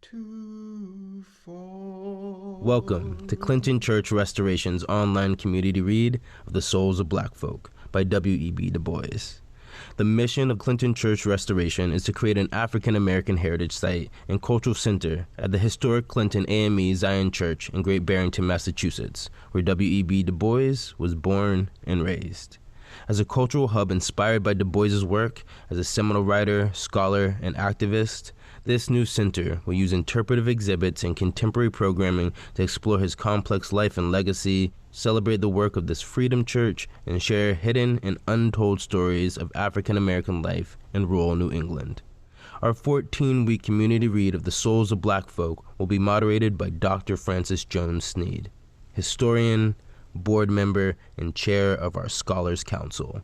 to fall. Welcome to Clinton Church Restoration's online community read of The Souls of Black Folk by W.E.B. Du Bois. The mission of Clinton Church Restoration is to create an African-American heritage site and cultural center at the historic Clinton A.M.E. Zion Church in Great Barrington, Massachusetts, where W.E.B. Du Bois was born and raised. As a cultural hub inspired by Du Bois's work as a seminal writer, scholar, and activist, this new center will use interpretive exhibits and contemporary programming to explore his complex life and legacy, celebrate the work of this freedom church, and share hidden and untold stories of African-American life in rural New England. Our 14-week community read of The Souls of Black Folk will be moderated by Dr. Francis Jones-Sneed, historian, board member, and chair of our Scholars Council.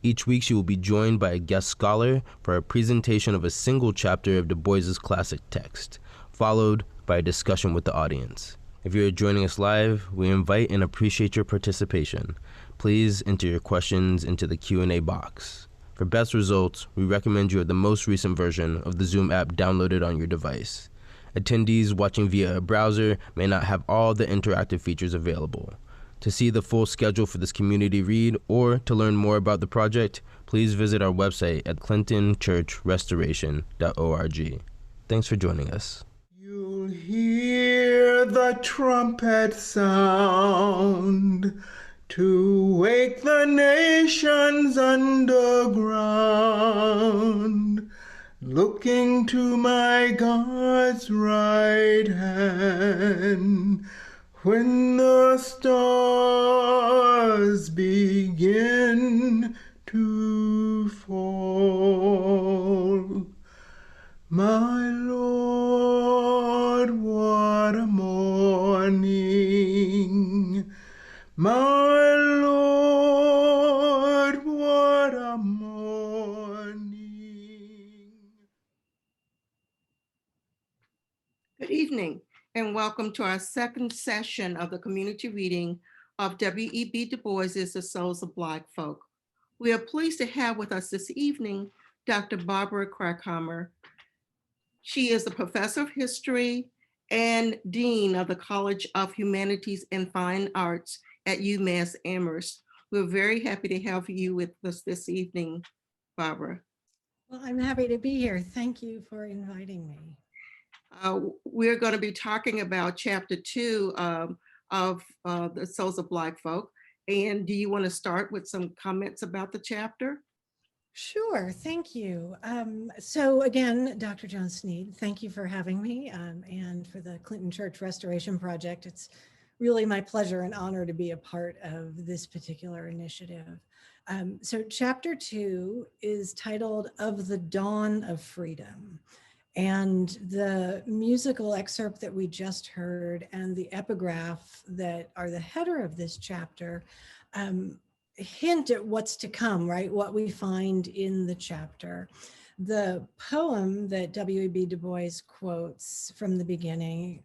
Each week, she will be joined by a guest scholar for a presentation of a single chapter of Du Bois's classic text, followed by a discussion with the audience. If you are joining us live, we invite and appreciate your participation. Please enter your questions into the Q&A box. For best results, we recommend you have the most recent version of the Zoom app downloaded on your device. Attendees watching via a browser may not have all the interactive features available. To see the full schedule for this community read or to learn more about the project, please visit our website at clintonchurchrestoration.org. Thanks for joining us. You'll hear the trumpet sound to wake the nations underground. Looking to my God's right hand, when the stars begin to fall. My Lord, what a morning. My Lord, what a morning. Good evening, and welcome to our second session of the community reading of W.E.B. Du Bois's The Souls of Black Folk. We are pleased to have with us this evening Dr. Barbara Krauthamer. She is the professor of history and dean of the College of Humanities and Fine Arts at UMass Amherst. We're very happy to have you with us this evening, Barbara. Well, I'm happy to be here. Thank you for inviting me. We're going to be talking about chapter 2 of The Souls of Black Folk. And do you want to start with some comments about the chapter? Sure, thank you. So again, Dr. Jones-Sneed, thank you for having me and for the Clinton Church Restoration Project. It's really my pleasure and honor to be a part of this particular initiative. So chapter 2 is titled Of the Dawn of Freedom. And the musical excerpt that we just heard and the epigraph that are the header of this chapter hint at what's to come, right? What we find in the chapter. The poem that W.E.B. Du Bois quotes from the beginning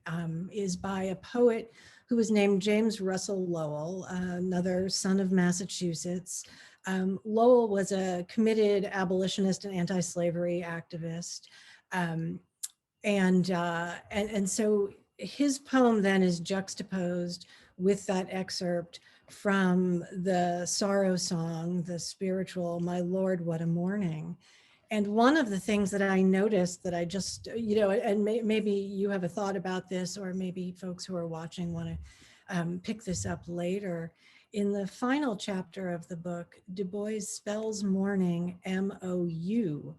is by a poet who was named James Russell Lowell, another son of Massachusetts. Lowell was a committed abolitionist and anti-slavery activist. And so his poem then is juxtaposed with that excerpt from the sorrow song, the spiritual, My Lord, What a Morning. And one of the things that I noticed that I just, and maybe you have a thought about this, or maybe folks who are watching want to pick this up later. In the final chapter of the book, Du Bois spells morning M-O-U-R-I-N-G,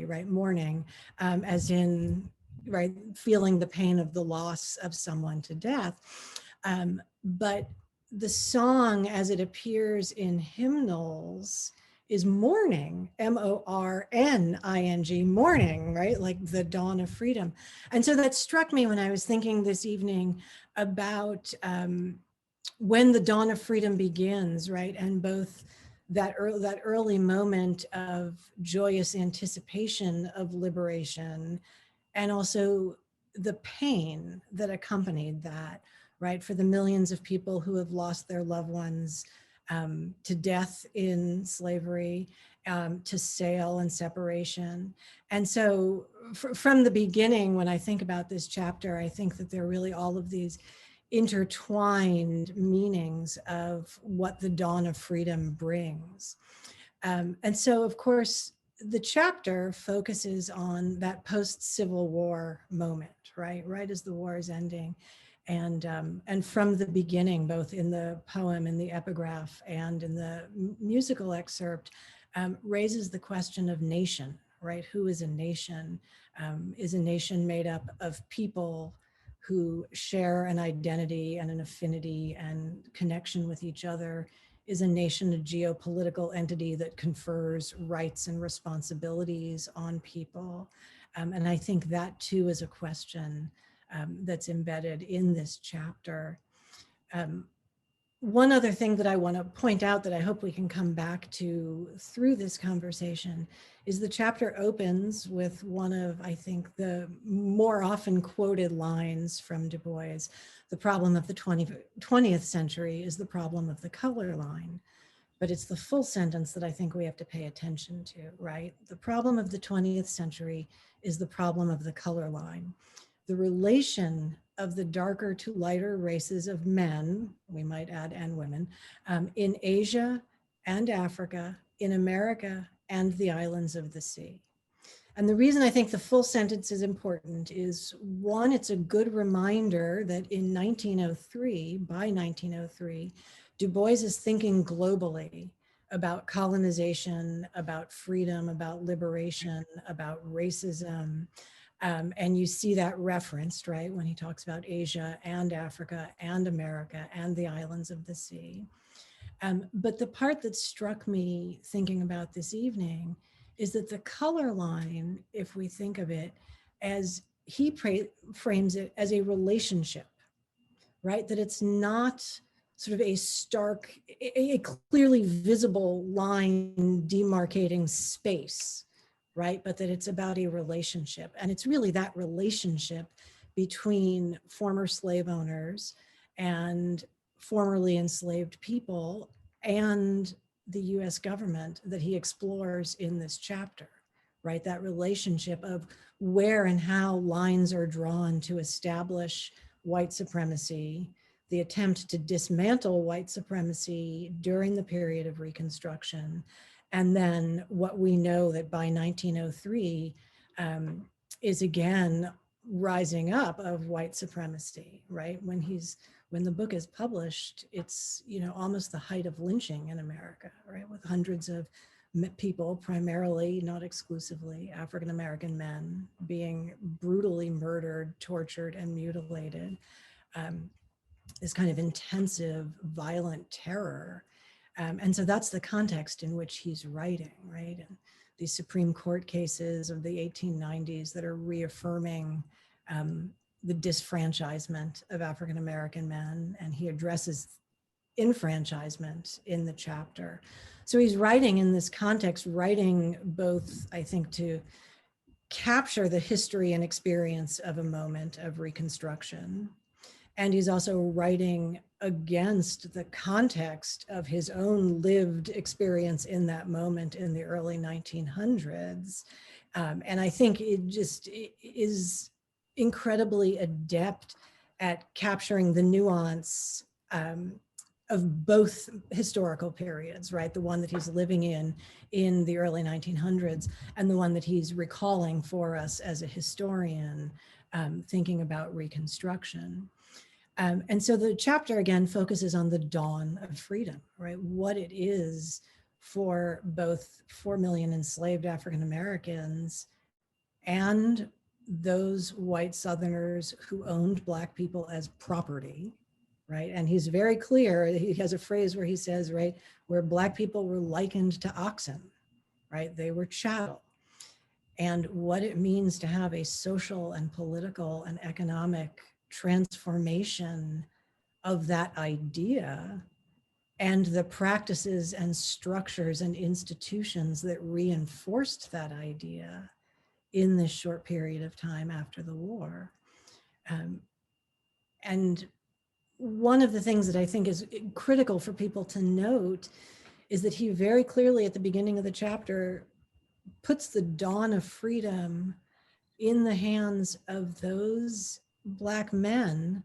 right? Mourning, as in, right, feeling the pain of the loss of someone to death. But the song as it appears in hymnals is mourning, M-O-R-N-I-N-G, mourning, right? Like the dawn of freedom. And so that struck me when I was thinking this evening about when the dawn of freedom begins, right? And both that early moment of joyous anticipation of liberation and also the pain that accompanied that, right? For the millions of people who have lost their loved ones to death in slavery, to sale and separation. And so from the beginning, when I think about this chapter, I think that there are really all of these intertwined meanings of what the dawn of freedom brings. And so, of course, the chapter focuses on that post-Civil War moment, right? Right as the war is ending. And from the beginning, both in the poem, in the epigraph, and in the musical excerpt, raises the question of nation, right? Who is a nation? Is a nation made up of people who share an identity and an affinity and connection with each other? Is a nation a geopolitical entity that confers rights and responsibilities on people? And I think that too is a question that's embedded in this chapter. One other thing that I want to point out that I hope we can come back to through this conversation is the chapter opens with one of, I think, the more often quoted lines from Du Bois. The problem of the 20th century is the problem of the color line. But it's the full sentence that I think we have to pay attention to, right? The problem of the 20th century is the problem of the color line. The relation of the darker to lighter races of men, we might add and women, in Asia and Africa, in America and the islands of the sea. And the reason I think the full sentence is important is, one, it's a good reminder that in 1903, by 1903, Du Bois is thinking globally about colonization, about freedom, about liberation, about racism. And you see that referenced, right, when he talks about Asia and Africa and America and the islands of the sea. But the part that struck me thinking about this evening is that the color line, if we think of it as he frames it as a relationship, right? That it's not sort of a stark, a clearly visible line demarcating space, right? But that it's about a relationship. And it's really that relationship between former slave owners and formerly enslaved people and the US government that he explores in this chapter, right? That relationship of where and how lines are drawn to establish white supremacy, the attempt to dismantle white supremacy during the period of Reconstruction, and then what we know that by 1903 is again rising up of white supremacy, right? When the book is published, it's, you know, almost the height of lynching in America, right? With hundreds of people, primarily, not exclusively, African-American men being brutally murdered, tortured, and mutilated. This kind of intensive, violent terror. And so that's the context in which he's writing, right? And these Supreme Court cases of the 1890s that are reaffirming the disfranchisement of African-American men, and he addresses enfranchisement in the chapter. So he's writing in this context, writing both, I think, to capture the history and experience of a moment of Reconstruction. And he's also writing against the context of his own lived experience in that moment in the early 1900s. And I think it just is incredibly adept at capturing the nuance of both historical periods, right? The one that he's living in the early 1900s, and the one that he's recalling for us as a historian, thinking about Reconstruction. And so the chapter again focuses on the dawn of freedom, right? What it is for both 4 million enslaved African Americans and those white Southerners who owned Black people as property, right? And he's very clear, he has a phrase where he says, right, where Black people were likened to oxen, right? They were chattel. And what it means to have a social and political and economic transformation of that idea, and the practices and structures and institutions that reinforced that idea in this short period of time after the war. And one of the things that I think is critical for people to note is that he very clearly at the beginning of the chapter puts the dawn of freedom in the hands of those Black men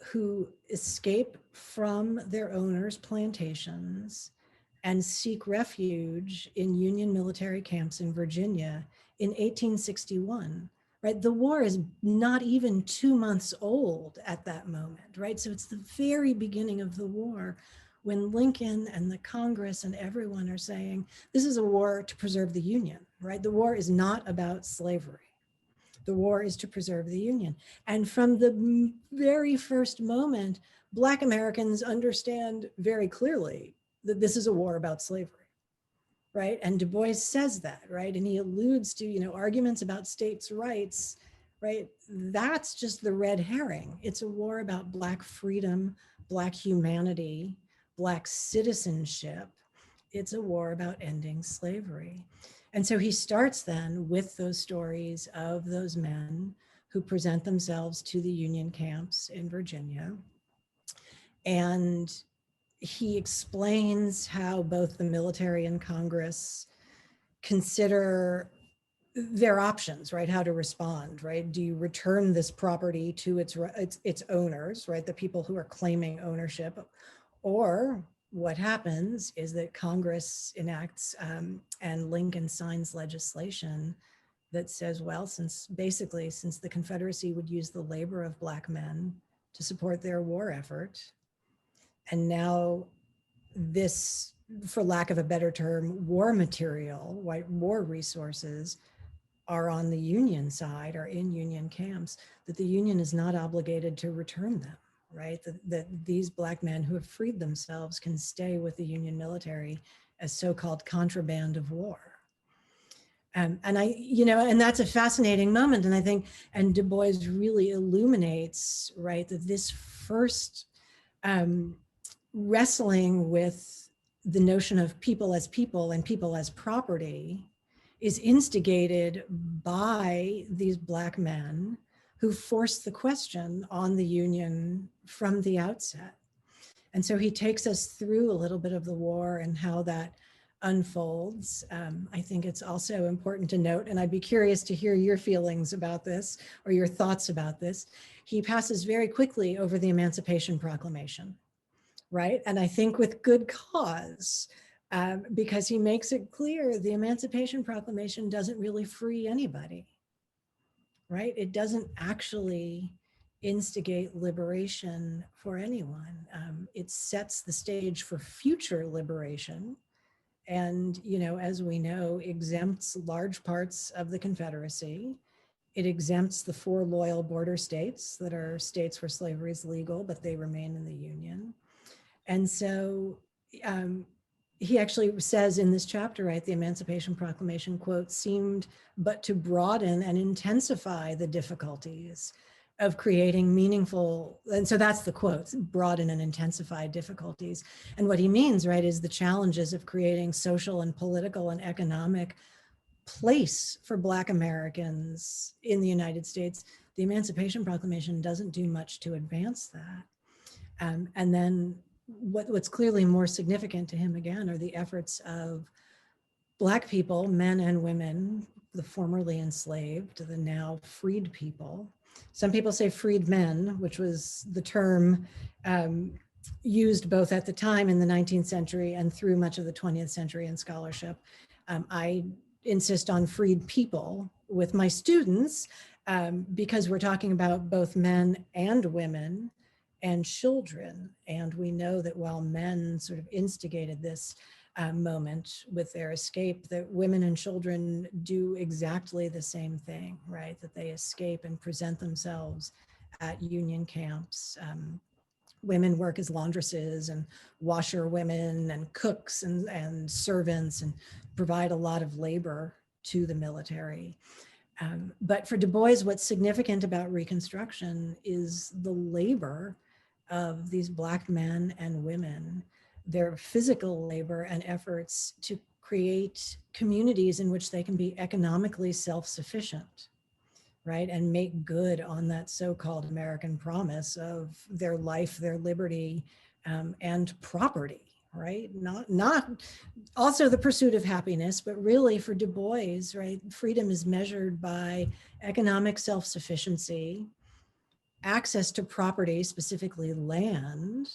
who escape from their owners' plantations and seek refuge in Union military camps in Virginia in 1861, right? The war is not even 2 months old at that moment, right? So it's the very beginning of the war when Lincoln and the Congress and everyone are saying, this is a war to preserve the Union, right? The war is not about slavery. The war is to preserve the Union. And from the very first moment, Black Americans understand very clearly that this is a war about slavery, right? And Du Bois says that, right? And he alludes to, arguments about states' rights, right? That's just the red herring. It's a war about Black freedom, Black humanity, Black citizenship. It's a war about ending slavery. And so he starts then with those stories of those men who present themselves to the Union camps in Virginia. And he explains how both the military and Congress consider their options, right? How to respond, right? Do you return this property to its owners, right? The people who are claiming ownership, or what happens is that Congress enacts and Lincoln signs legislation that says, well, since the Confederacy would use the labor of Black men to support their war effort, and now this, for lack of a better term, war material, war resources are on the Union side, are in Union camps, that the Union is not obligated to return them, right? That these Black men who have freed themselves can stay with the Union military as so-called contraband of war. And and that's a fascinating moment. And I think, and Du Bois really illuminates, right, that this first wrestling with the notion of people as people and people as property is instigated by these Black men who forced the question on the Union from the outset. And so he takes us through a little bit of the war and how that unfolds. I think it's also important to note, and I'd be curious to hear your feelings about this or your thoughts about this. He passes very quickly over the Emancipation Proclamation, right? And I think with good cause, because he makes it clear the Emancipation Proclamation doesn't really free anybody, right? It doesn't actually instigate liberation for anyone. It sets the stage for future liberation. And, as we know, exempts large parts of the Confederacy. It exempts the 4 loyal border states that are states where slavery is legal, but they remain in the Union. And so he actually says in this chapter, right, the Emancipation Proclamation, quote, seemed but to broaden and intensify the difficulties of creating meaningful, and so that's the quote, broaden and intensify difficulties. And what he means, right, is the challenges of creating social and political and economic place for Black Americans in the United States. The Emancipation Proclamation doesn't do much to advance that. And then what's clearly more significant to him again are the efforts of Black people, men and women, the formerly enslaved, the now freed people. Some people say freed men, which was the term used both at the time in the 19th century and through much of the 20th century in scholarship. I insist on freed people with my students because we're talking about both men and women and children. And we know that while men sort of instigated this moment with their escape, that women and children do exactly the same thing, right? That they escape and present themselves at Union camps. Women work as laundresses and washerwomen and cooks and servants and provide a lot of labor to the military. But for Du Bois, what's significant about Reconstruction is the labor of these Black men and women, their physical labor and efforts to create communities in which they can be economically self-sufficient, right? And make good on that so-called American promise of their life, their liberty, and property, right? Not also the pursuit of happiness, but really for Du Bois, right? Freedom is measured by economic self-sufficiency, access to property, specifically land.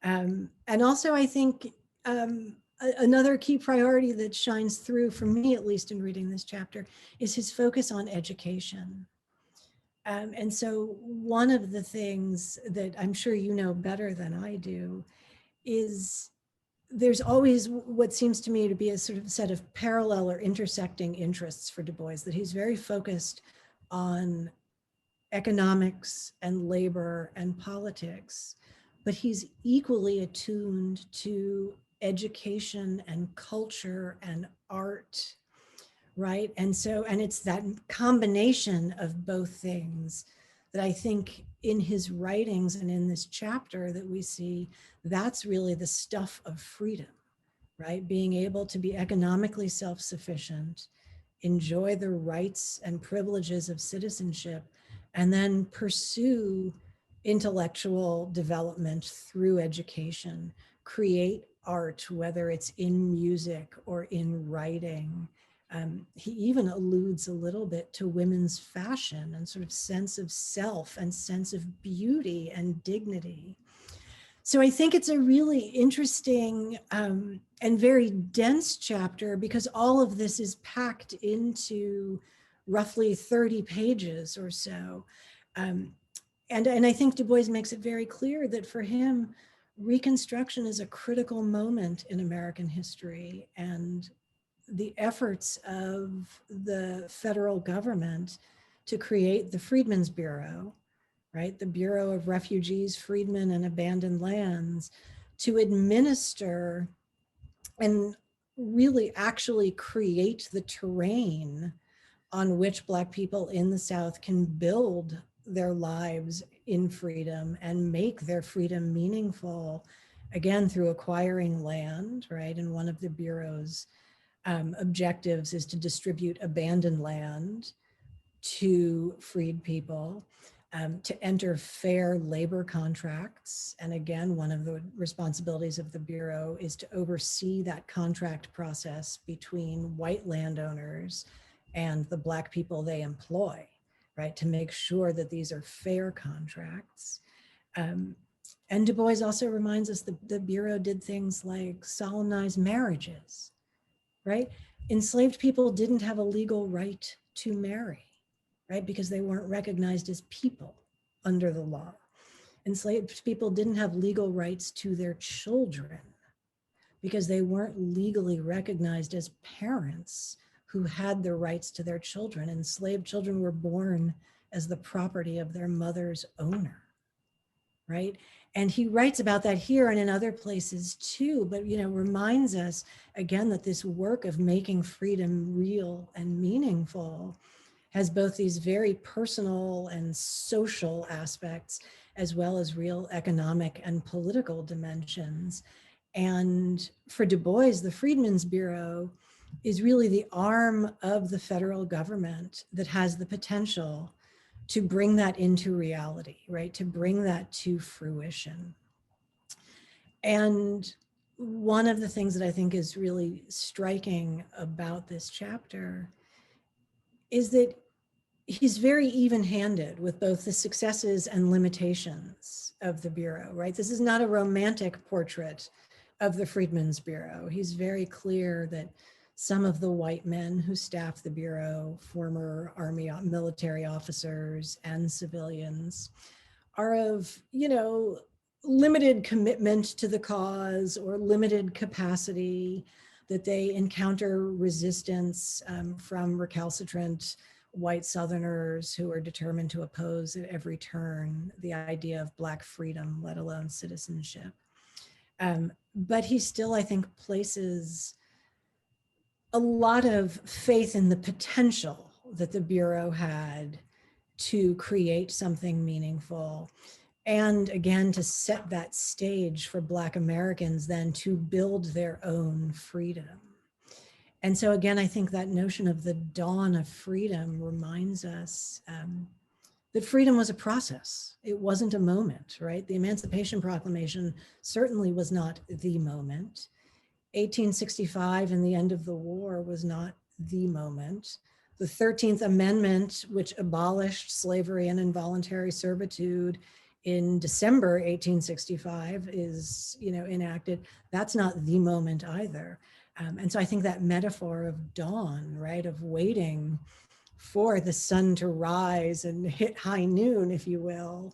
And also, I think another key priority that shines through, for me at least in reading this chapter, is his focus on education. And so one of the things that I'm sure you know better than I do is there's always what seems to me to be a sort of set of parallel or intersecting interests for Du Bois, that he's very focused on economics and labor and politics, but he's equally attuned to education and culture and art, right? And so, and it's that combination of both things that I think in his writings and in this chapter that we see, that's really the stuff of freedom, right? Being able to be economically self-sufficient, enjoy the rights and privileges of citizenship, and then pursue intellectual development through education, create art, whether it's in music or in writing. He even alludes a little bit to women's fashion and sort of sense of self and sense of beauty and dignity. So I think it's a really interesting and very dense chapter, because all of this is packed into roughly 30 pages or so. And I think Du Bois makes it very clear that for him, Reconstruction is a critical moment in American history, and the efforts of the federal government to create the Freedmen's Bureau, right? The Bureau of Refugees, Freedmen, and Abandoned Lands, to administer and really actually create the terrain on which Black people in the South can build their lives in freedom and make their freedom meaningful, again, through acquiring land, right? And one of the Bureau's objectives is to distribute abandoned land to freed people, to enter fair labor contracts. And again, one of the responsibilities of the Bureau is to oversee that contract process between white landowners and the Black people they employ, right? To make sure that these are fair contracts. And Du Bois also reminds us that the Bureau did things like solemnize marriages, right? Enslaved people didn't have a legal right to marry, right? Because they weren't recognized as people under the law. Enslaved people didn't have legal rights to their children because they weren't legally recognized as parents who had the rights to their children. Enslaved children were born as the property of their mother's owner, right? And he writes about that here and in other places too, but reminds us again that this work of making freedom real and meaningful has both these very personal and social aspects, as well as real economic and political dimensions. And for Du Bois, the Freedmen's Bureau is really the arm of the federal government that has the potential to bring that into reality, right? To bring that to fruition. And one of the things that I think is really striking about this chapter is that he's very even-handed with both the successes and limitations of the Bureau, right? This is not a romantic portrait of the Freedmen's Bureau. He's very clear that some of the white men who staff the Bureau, former Army military officers and civilians, are of, limited commitment to the cause or limited capacity, that they encounter resistance from recalcitrant white Southerners who are determined to oppose at every turn the idea of Black freedom, let alone citizenship. But he still, I think, places a lot of faith in the potential that the Bureau had to create something meaningful. And again, to set that stage for Black Americans then to build their own freedom. And so again, I think that notion of the dawn of freedom reminds us that freedom was a process. It wasn't a moment, right? The Emancipation Proclamation certainly was not the moment. 1865 and the end of the war was not the moment. The 13th Amendment, which abolished slavery and involuntary servitude in December 1865 is, enacted. That's not the moment either. And so I think that metaphor of dawn, right, of waiting for the sun to rise and hit high noon, if you will,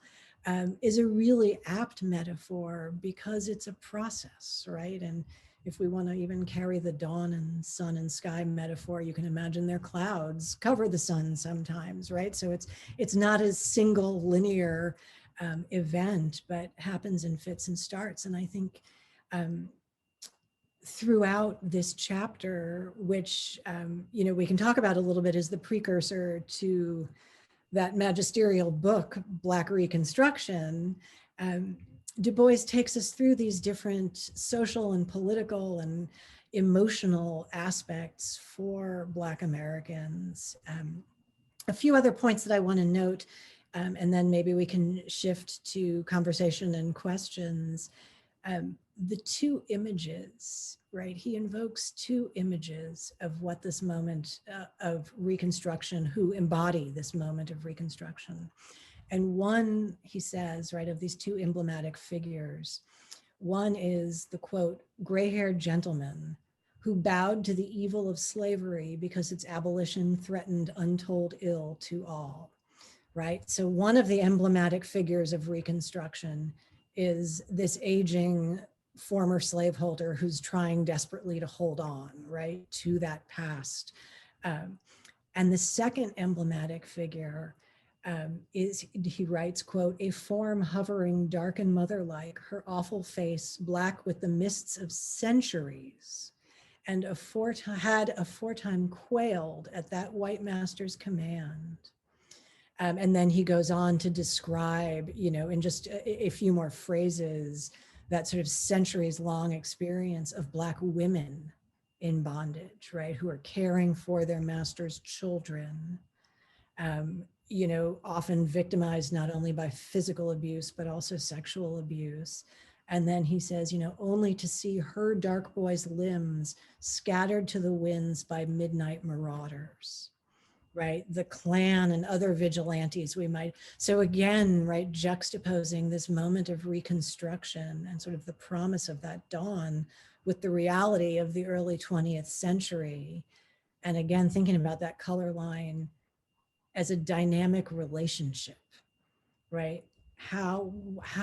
is a really apt metaphor because it's a process, right? And if we want to even carry the dawn and sun and sky metaphor, you can imagine their clouds cover the sun sometimes, right? So it's not a single linear event, but happens in fits and starts. And I think throughout this chapter, which we can talk about a little bit, is the precursor to that magisterial book, Black Reconstruction. Du Bois takes us through these different social and political and emotional aspects for Black Americans. A few other points that I want to note, and then maybe we can shift to conversation and questions. The two images, right? He invokes two images of what this moment of Reconstruction, who embody this moment of Reconstruction. And one, he says, right, of these two emblematic figures, one is the quote, gray-haired gentleman who bowed to the evil of slavery because its abolition threatened untold ill to all, right? So one of the emblematic figures of Reconstruction is this aging former slaveholder who's trying desperately to hold on, right, to that past. And the second emblematic figure is, he writes, quote, a form hovering dark and mother-like, her awful face black with the mists of centuries, and had aforetime quailed at that white master's command. And then he goes on to describe, in just a few more phrases, that sort of centuries long experience of Black women in bondage, right? Who are caring for their master's children, often victimized not only by physical abuse, but also sexual abuse. And then he says, only to see her dark boy's limbs scattered to the winds by midnight marauders, right? The Klan and other vigilantes we might. So again, right, juxtaposing this moment of Reconstruction and sort of the promise of that dawn with the reality of the early 20th century. And again, thinking about that color line as a dynamic relationship, right? How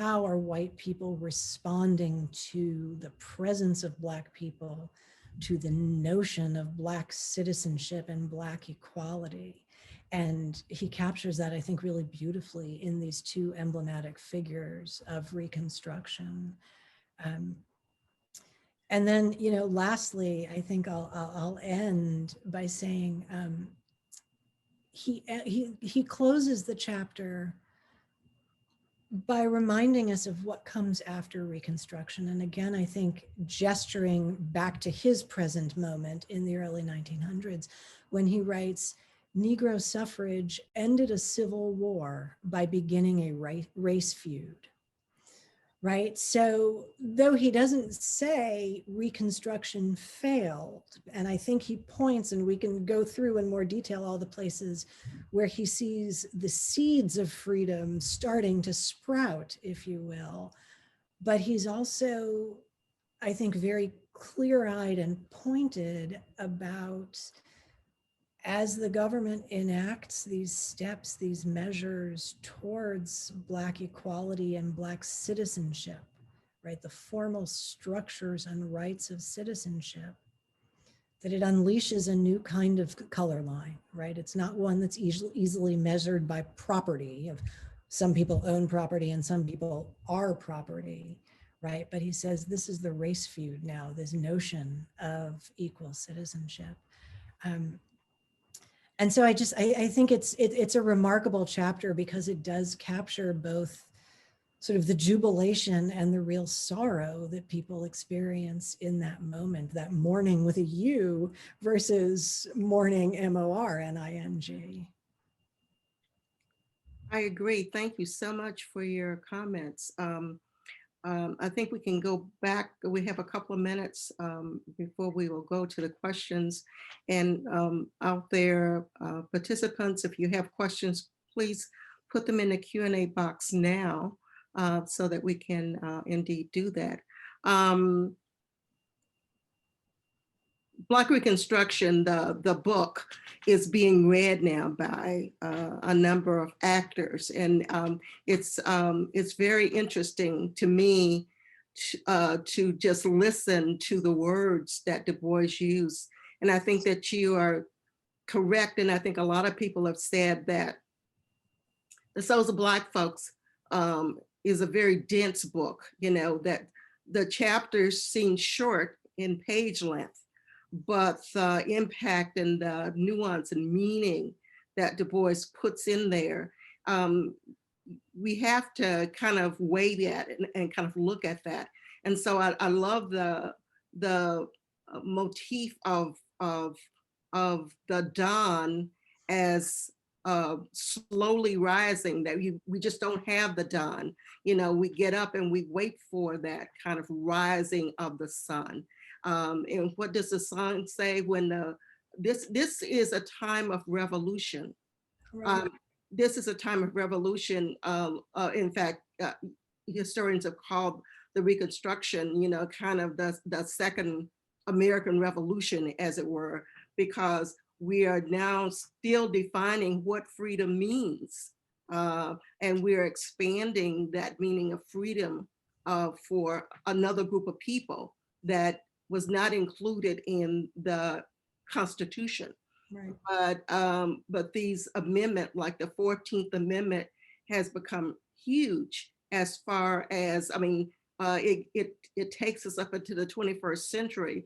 are white people responding to the presence of Black people, to the notion of Black citizenship and Black equality? And he captures that, I think, really beautifully in these two emblematic figures of Reconstruction. And then, lastly, I think I'll end by saying he closes the chapter by reminding us of what comes after Reconstruction. And again, I think gesturing back to his present moment in the early 1900s, when he writes, Negro suffrage ended a civil war by beginning a race feud. Right? So though he doesn't say Reconstruction failed, and I think he points, and we can go through in more detail all the places where he sees the seeds of freedom starting to sprout, if you will, but he's also, I think, very clear-eyed and pointed about, as the government enacts these steps, these measures towards Black equality and Black citizenship, right, the formal structures and rights of citizenship, that it unleashes a new kind of color line, right? It's not one that's easily measured by property, of some people own property and some people are property, right? But he says this is the race feud now, this notion of equal citizenship. And so I think it's a remarkable chapter because it does capture both sort of the jubilation and the real sorrow that people experience in that moment, that mourning with a U versus mourning, MORNING. I agree. Thank you so much for your comments. I think we can go back. We have a couple of minutes before we will go to the questions. And out there, participants, if you have questions, please put them in the Q&A box now so that we can indeed do that. Black Reconstruction, the book, is being read now by a number of actors, and it's very interesting to me to just listen to the words that Du Bois used. And I think that you are correct, and I think a lot of people have said that The Souls of Black Folks is a very dense book, you know, that the chapters seem short in page length, but the impact and the nuance and meaning that Du Bois puts in there, we have to kind of weigh that and kind of look at that. And so I love the motif of the dawn as slowly rising, that we just don't have the dawn. You know, we get up and we wait for that kind of rising of the sun. And what does the song say when this is a time of revolution? Right. This is a time of revolution. In fact, historians have called the Reconstruction, you know, kind of the second American Revolution, as it were, because we are now still defining what freedom means. And we're expanding that meaning of freedom for another group of people that was not included in the Constitution. Right. But these amendment, like the 14th Amendment, has become huge as far as, I mean, it takes us up into the 21st century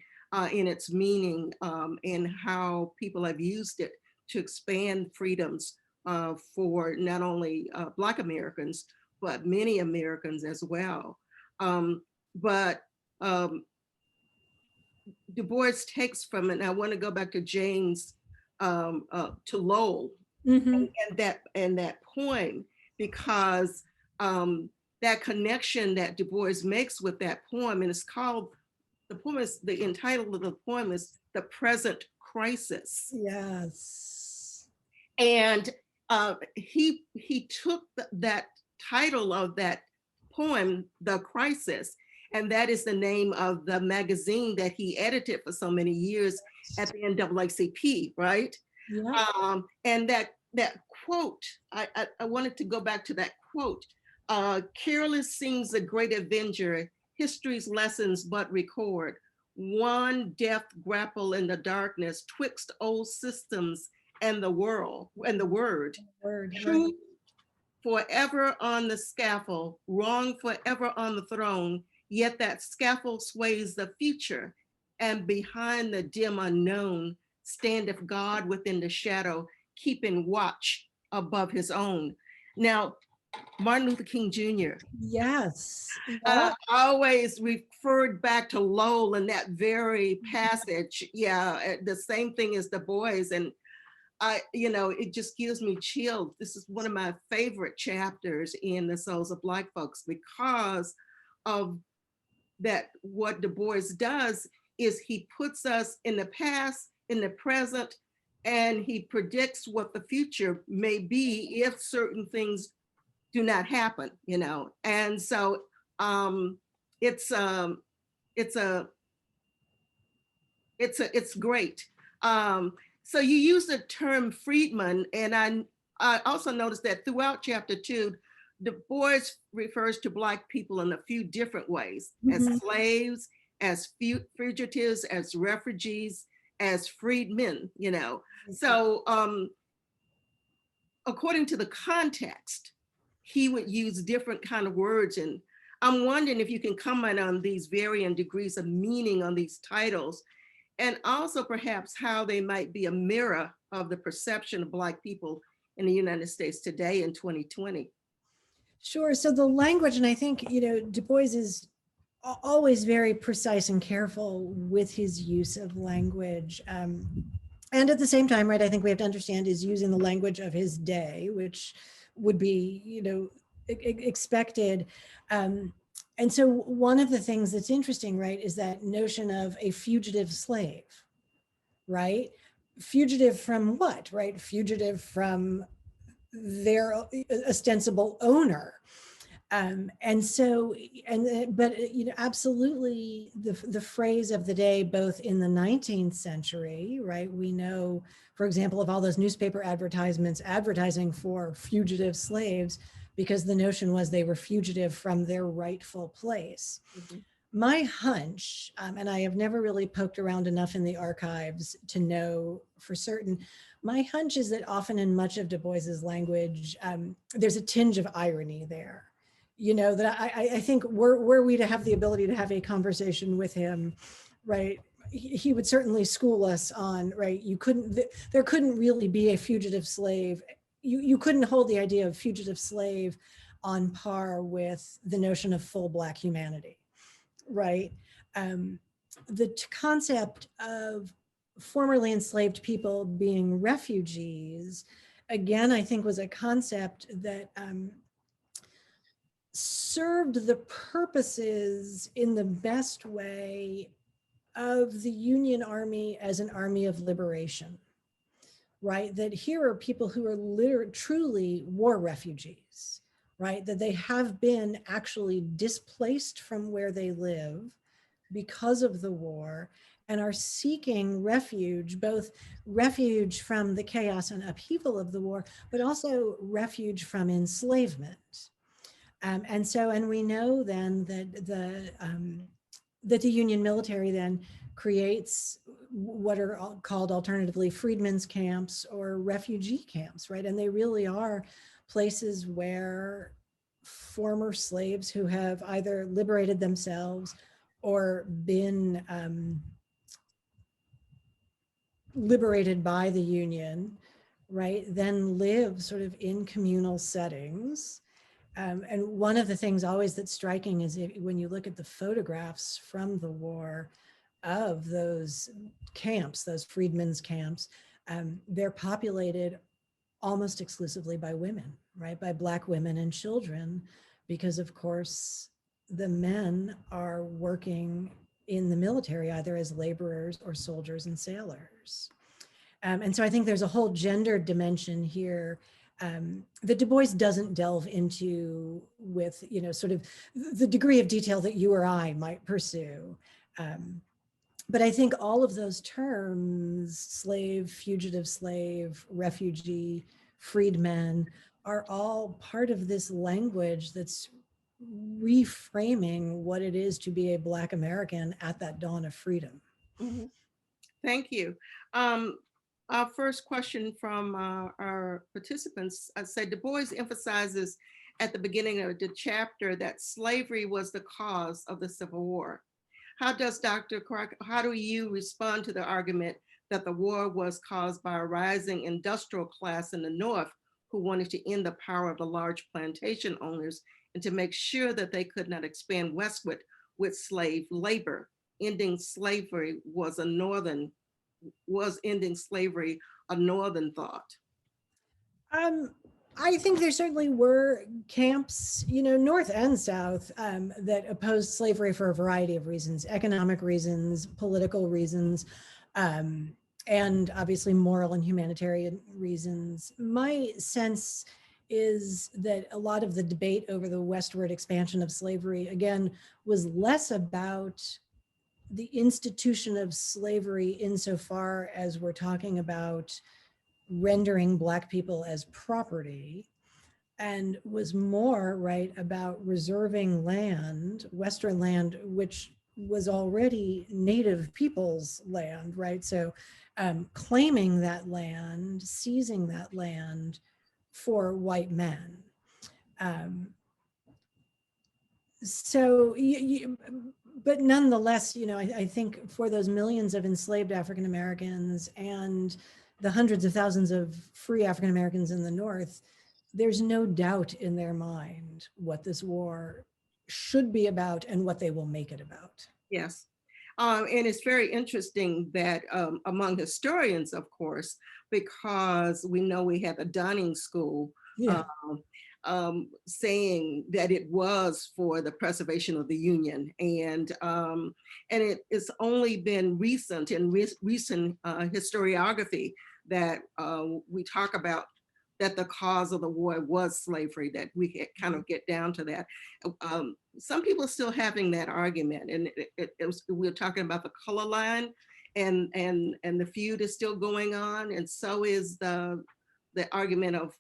in its meaning and how people have used it to expand freedoms for not only Black Americans, but many Americans as well. But Du Bois takes from it, and I want to go back to James, to Lowell, Mm-hmm. and that poem, because that connection that Du Bois makes with that poem, and it's called, the poem is, the entitle of the poem is The Present Crisis. Yes. And he took that title of that poem, The Crisis, and that is the name of the magazine that he edited for so many years at the NAACP, right? Yeah. And that quote, I wanted to go back to that quote. Careless seems a great avenger, history's lessons but record. One death grapple in the darkness twixt old systems and the world and the word. Word. Truth forever on the scaffold, wrong forever on the throne, yet that scaffold sways the future, and behind the dim unknown standeth God within the shadow, keeping watch above his own. Now, Martin Luther King Jr. Yes. Yeah. Always referred back to Lowell in that very passage. Yeah, the same thing as Du Bois. And it just gives me chills. This is one of my favorite chapters in The Souls of Black Folks, because of that. What Du Bois does is he puts us in the past, in the present, and he predicts what the future may be if certain things do not happen, And so it's great. So you use the term freedman, and I also noticed that throughout chapter 2, Du Bois refers to Black people in a few different ways, as slaves, as fugitives, as refugees, as freedmen, So according to the context, he would use different kind of words. And I'm wondering if you can comment on these varying degrees of meaning on these titles, and also perhaps how they might be a mirror of the perception of Black people in the United States today in 2020. Sure. So the language, and I think, Du Bois is always very precise and careful with his use of language. And at the same time, right, I think we have to understand is using the language of his day, which would be, expected. And so one of the things that's interesting, right, is that notion of a fugitive slave, right? Fugitive from what, right? Fugitive from their ostensible owner. And so, but absolutely the phrase of the day, both in the 19th century, right? We know, for example, of all those newspaper advertisements advertising for fugitive slaves, because the notion was they were fugitive from their rightful place. Mhm. My hunch, and I have never really poked around enough in the archives to know for certain, my hunch is that often in much of Du Bois's language, there's a tinge of irony there. That I think were we to have the ability to have a conversation with him, right, he would certainly school us on, right, there couldn't really be a fugitive slave. You couldn't hold the idea of fugitive slave on par with the notion of full Black humanity, right? Um, the concept of formerly enslaved people being refugees, again, I think was a concept that served the purposes in the best way of the Union Army as an army of liberation, right? That here are people who are truly war refugees, right? That they have been actually displaced from where they live because of the war and are seeking refuge, both refuge from the chaos and upheaval of the war, but also refuge from enslavement. And we know then that the Union military then creates what are called alternatively freedmen's camps or refugee camps, right? And they really are places where former slaves who have either liberated themselves or been liberated by the Union, right, then live sort of in communal settings. And one of the things always that's striking is when you look at the photographs from the war of those camps, those freedmen's camps, they're populated almost exclusively by women, right? By Black women and children, because of course the men are working in the military either as laborers or soldiers and sailors. And so I think there's a whole gender dimension here that Du Bois doesn't delve into with, sort of the degree of detail that you or I might pursue. But I think all of those terms, slave, fugitive slave, refugee, freedmen, are all part of this language that's reframing what it is to be a Black American at that dawn of freedom. Mhm. Thank you. Our first question from our participants said Du Bois emphasizes at the beginning of the chapter that slavery was the cause of the Civil War. How do you respond to the argument that the war was caused by a rising industrial class in the North who wanted to end the power of the large plantation owners and to make sure that they could not expand westward with slave labor? Ending slavery was ending slavery a Northern thought? I think there certainly were camps, North and South, that opposed slavery for a variety of reasons, economic reasons, political reasons, and obviously moral and humanitarian reasons. My sense is that a lot of the debate over the westward expansion of slavery, again, was less about the institution of slavery insofar as we're talking about rendering Black people as property, and was more right about reserving land, Western land, which was already Native people's land, right? So claiming that land, seizing that land for white men. So, but nonetheless, I think for those millions of enslaved African Americans and the hundreds of thousands of free African Americans in the North, there's no doubt in their mind what this war should be about and what they will make it about. Yes. And it's very interesting that among historians, of course, because we know we had the Dunning School Yeah. saying that it was for the preservation of the Union, and it's only been recent in recent historiography that we talk about that the cause of the war was slavery, that we kind of get down to that. Some people are still having that argument, and we're talking about the color line, and the feud is still going on, and so is the argument of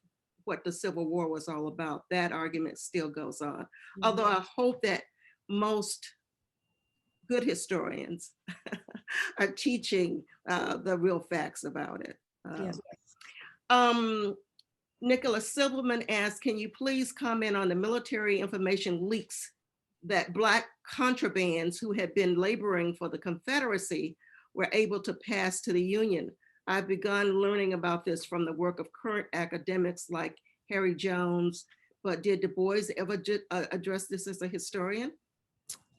what the Civil War was all about. That argument still goes on. Although I hope that most good historians are teaching the real facts about it. Yes. Nicholas Silverman asks, can you please comment on the military information leaks that Black contrabands who had been laboring for the Confederacy were able to pass to the Union? I've begun learning about this from the work of current academics like Harry Jones, but did Du Bois ever address this as a historian?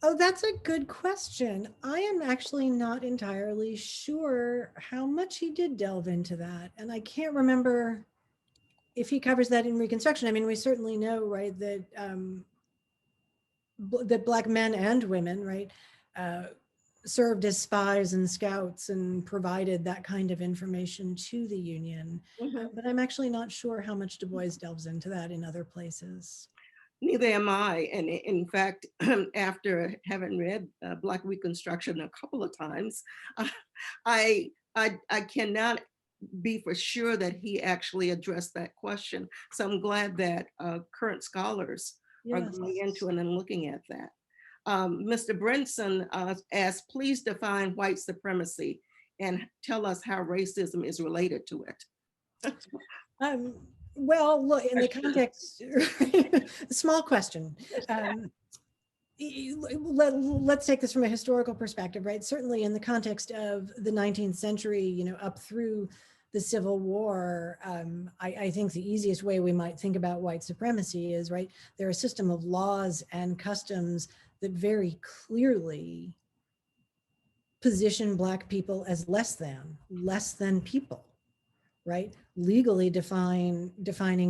Oh, that's a good question. I am actually not entirely sure how much he did delve into that. And I can't remember if he covers that in Reconstruction. I mean, we certainly know, right, that that Black men and women, right, served as spies and scouts and provided that kind of information to the Union. But I'm actually not sure how much Du Bois delves into that in other places. Neither am I. And in fact, after having read Black Reconstruction a couple of times, I cannot be for sure that he actually addressed that question. So I'm glad that current scholars are going into it and looking at that. Mr. Brinson asked, please define white supremacy and tell us how racism is related to it. Well, look, in the context, small question. Let's take this from a historical perspective, right? Certainly in the context of the 19th century, you know, up through the Civil War, I think the easiest way we might think about white supremacy is, right, there are a system of laws and customs that very clearly position Black people as less than people, right? Legally defining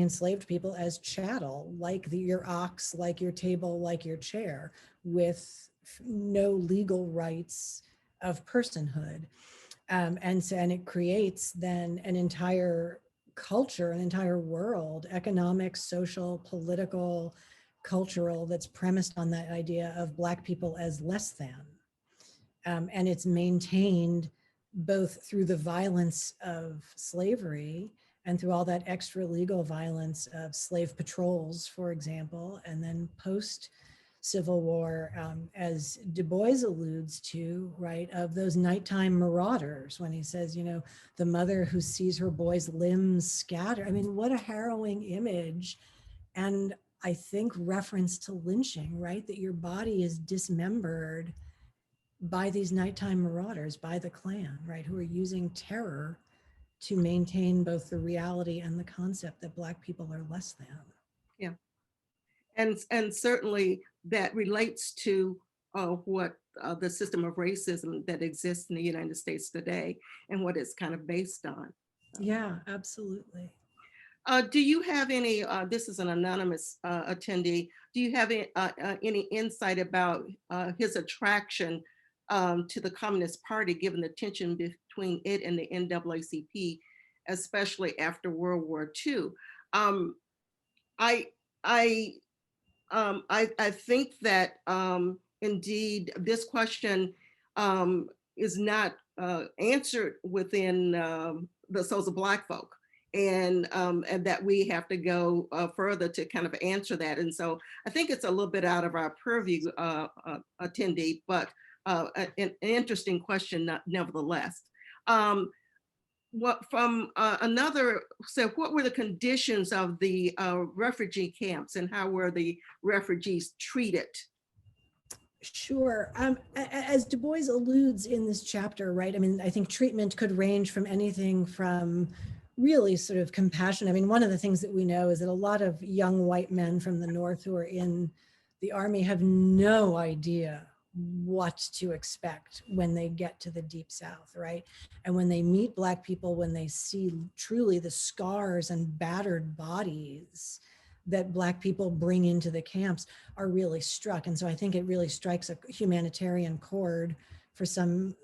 enslaved people as chattel, like your ox, like your table, like your chair, with no legal rights of personhood. And it creates then an entire culture, an entire world, economic, social, political, cultural, that's premised on that idea of Black people as less than. And it's maintained both through the violence of slavery and through all that extra legal violence of slave patrols, for example, and then post Civil War, as Du Bois alludes to, right, of those nighttime marauders when he says, you know, the mother who sees her boy's limbs scatter. I mean, what a harrowing image. And I think reference to lynching, right, that your body is dismembered by these nighttime marauders, by the Klan, right, who are using terror to maintain both the reality and the concept that Black people are less than. Yeah, and certainly that relates to what the system of racism that exists in the United States today and what it's kind of based on. Yeah, absolutely. Do you have any, this is an anonymous attendee, do you have any insight about his attraction to the Communist Party, given the tension between it and the NAACP, especially after World War II? I think that indeed this question is not answered within the Souls of Black Folk, and that we have to go further to kind of answer that. And so I think it's a little bit out of our purview, attendee, but an interesting question nevertheless. What from another, so what were the conditions of the refugee camps and how were the refugees treated? Sure. As Du Bois alludes in this chapter, right, I mean, I think treatment could range from anything from really sort of compassion. I mean, one of the things that we know is that a lot of young white men from the North who are in the army have no idea what to expect when they get to the Deep South, right? And when they meet Black people, when they see truly the scars and battered bodies that Black people bring into the camps, are really struck. And so I think it really strikes a humanitarian chord for some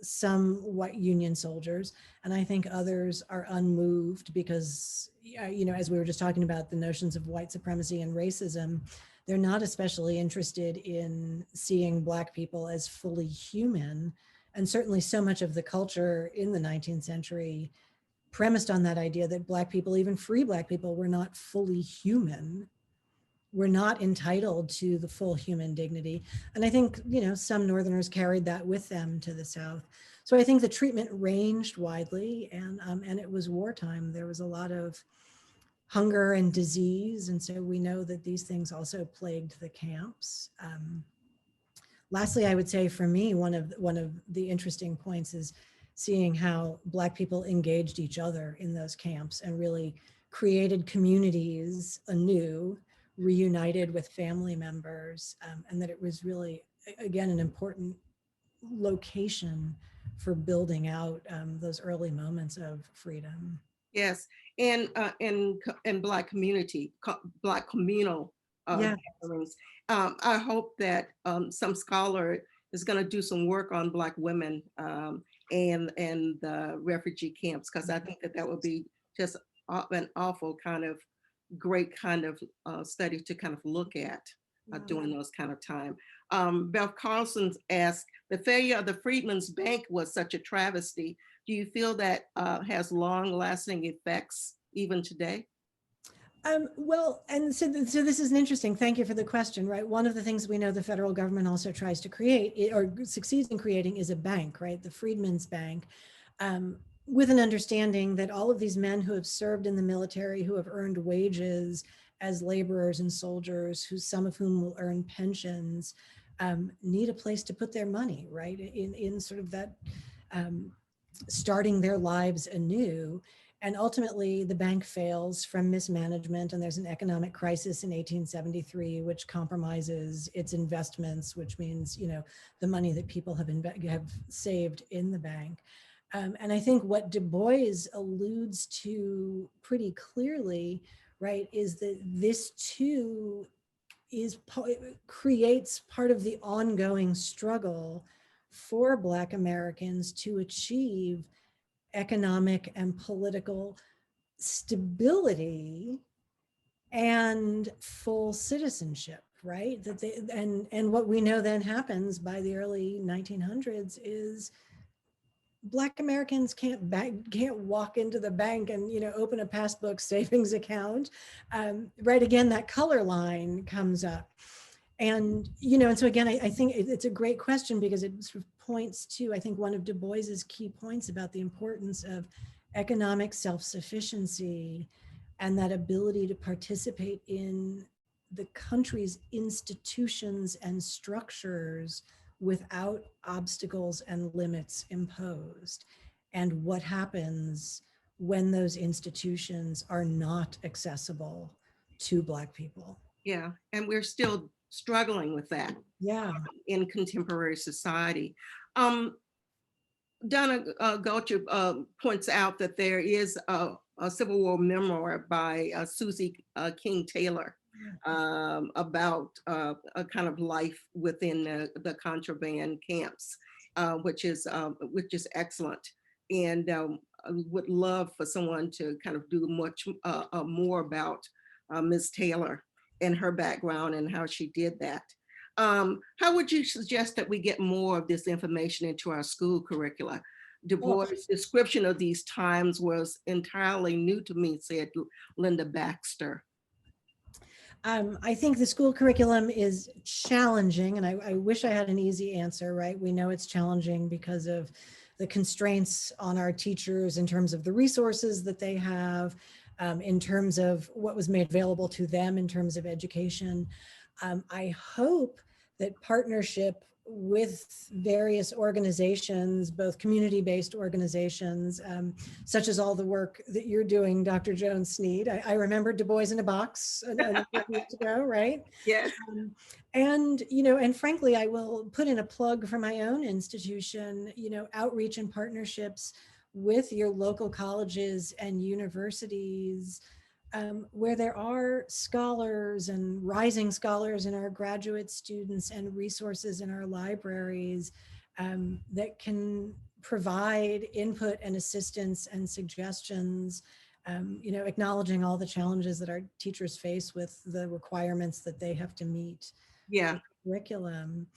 white Union soldiers. And I think others are unmoved because, you know, as we were just talking about the notions of white supremacy and racism, they're not especially interested in seeing Black people as fully human. And certainly so much of the culture in the 19th century premised on that idea that Black people, even free Black people, were not fully human, were not entitled to the full human dignity. And I think, you know, some Northerners carried that with them to the South. So I think the treatment ranged widely, and it was wartime. There was a lot of hunger and disease. And so we know that these things also plagued the camps. Lastly, I would say for me, one of the interesting points is seeing how Black people engaged each other in those camps and really created communities anew, reunited with family members, and that it was really, again, an important location for building out those early moments of freedom. Yes, and in Black community, Black communal Yeah. gatherings. I hope that some scholar is going to do some work on Black women and the refugee camps, because I think that that would be just an awful kind of great kind of study to kind of look at during those kind of time. Beth Carlson asked, the failure of the Freedmen's Bank was such a travesty. Do you feel that has long lasting effects even today? Well, and so this is an interesting, thank you for the question, right? One of the things we know the federal government also tries to create or succeeds in creating is a bank, right? The Freedmen's Bank, with an understanding that all of these men who have served in the military, who have earned wages as laborers and soldiers, some of whom will earn pensions, need a place to put their money, right? In sort of that starting their lives anew. And ultimately, the bank fails from mismanagement, and there's an economic crisis in 1873, which compromises its investments, which means, you know, the money that people have saved in the bank. And I think what Du Bois alludes to pretty clearly, right, is that this too creates part of the ongoing struggle for Black Americans to achieve economic and political stability and full citizenship, right? That they, and what we know then happens by the early 1900s is Black Americans can't walk into the bank and, you know, open a passbook savings account, right? Again, that color line comes up. And, you know, and so again, I think it's a great question because it sort of points to, I think, one of Du Bois's key points about the importance of economic self-sufficiency and that ability to participate in the country's institutions and structures without obstacles and limits imposed. And what happens when those institutions are not accessible to Black people. Yeah, and we're still struggling with that. Yeah. In contemporary society. Donna Gulcher points out that there is a Civil War memoir by Susie King Taylor about a kind of life within the contraband camps, which is excellent. And I would love for someone to kind of do much more about Ms. Taylor and her background and how she did that. How would you suggest that we get more of this information into our school curricula? Du Bois' description of these times was entirely new to me, said Linda Baxter. I think the school curriculum is challenging, and I wish I had an easy answer, right? We know it's challenging because of the constraints on our teachers in terms of the resources that they have, in terms of what was made available to them in terms of education. I hope that partnership with various organizations, both community-based organizations, such as all the work that you're doing, Dr. Jones-Sneed. I remember Du Bois in a Box a number of years ago, right? Yes. And, you know, and frankly, I will put in a plug for my own institution, you know, outreach and partnerships with your local colleges and universities, where there are scholars and rising scholars and our graduate students and resources in our libraries that can provide input and assistance and suggestions, you know, acknowledging all the challenges that our teachers face with the requirements that they have to meet. Yeah. Curriculum.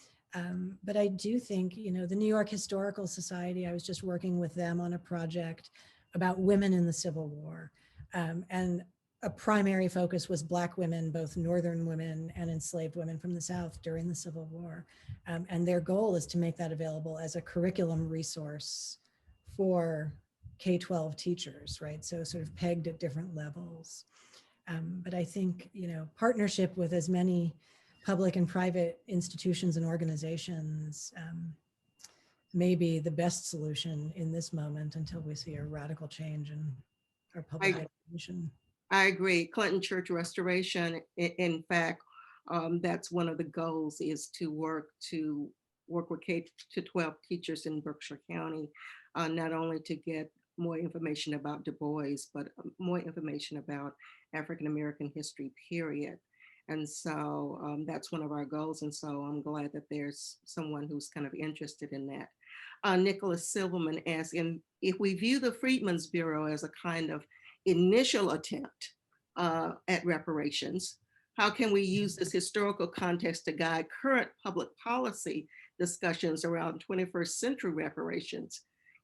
But I do think, you know, the New York Historical Society, I was just working with them on a project about women in the Civil War. And a primary focus was Black women, both Northern women and enslaved women from the South during the Civil War. And their goal is to make that available as a curriculum resource for K-12 teachers, right? So sort of pegged at different levels. But I think, you know, partnership with as many public and private institutions and organizations may be the best solution in this moment until we see a radical change in our public education. I agree. Clinton Church Restoration, in fact, that's one of the goals, is to work with K-12 teachers in Berkshire County, not only to get more information about Du Bois, but more information about African American history, period. And so that's one of our goals. And so I'm glad that there's someone who's kind of interested in that. Nicholas Silverman asking, if we view the Freedmen's Bureau as a kind of initial attempt at reparations, how can we use this historical context to guide current public policy discussions around 21st century reparations?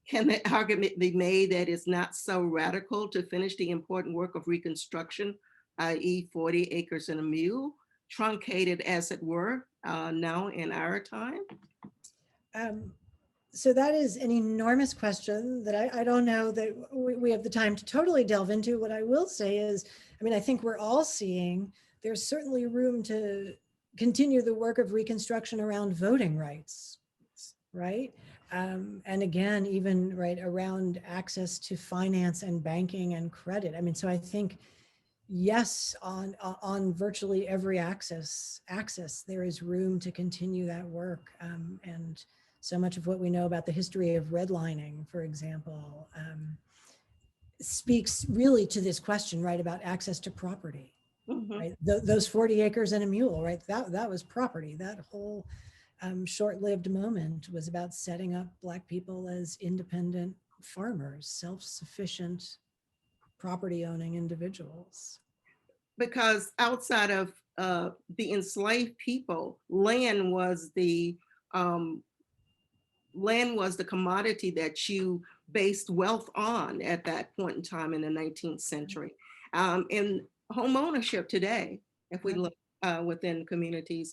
Can the argument be made that it's not so radical to finish the important work of Reconstruction, i.e. 40 acres and a mule, truncated as it were, now in our time? So that is an enormous question that I don't know that we have the time to totally delve into. What I will say is, I mean, I think we're all seeing there's certainly room to continue the work of Reconstruction around voting rights, right? And again, even right around access to finance and banking and credit. I mean, so I think, yes, on virtually every axis, there is room to continue that work. And so much of what we know about the history of redlining, for example, speaks really to this question, right, about access to property. Mm-hmm. Right? Those 40 acres and a mule, right? That was property. That whole short-lived moment was about setting up Black people as independent farmers, self-sufficient, property-owning individuals. Because outside of the enslaved people, land was the commodity that you based wealth on at that point in time in the 19th century. And home ownership today, if we look within communities,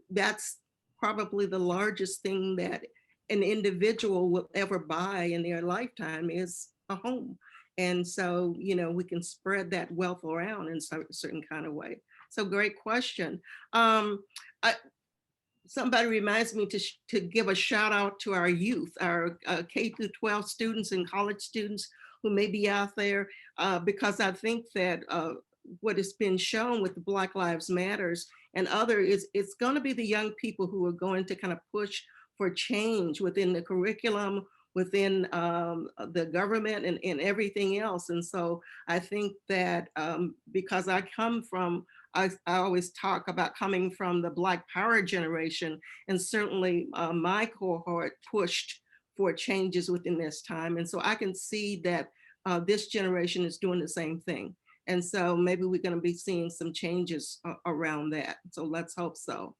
that's probably the largest thing that an individual will ever buy in their lifetime is a home. And so, you know, we can spread that wealth around in a certain kind of way. So great question. Somebody reminds me to give a shout out to our youth, our K through 12 students and college students who may be out there, because I think that what has been shown with the Black Lives Matters and other is it's going to be the young people who are going to kind of push for change within the curriculum, within the government and everything else. And so I think that because I always talk about coming from the Black Power generation, and certainly my cohort pushed for changes within this time. And so I can see that this generation is doing the same thing. And so maybe we're going to be seeing some changes around that. So let's hope so.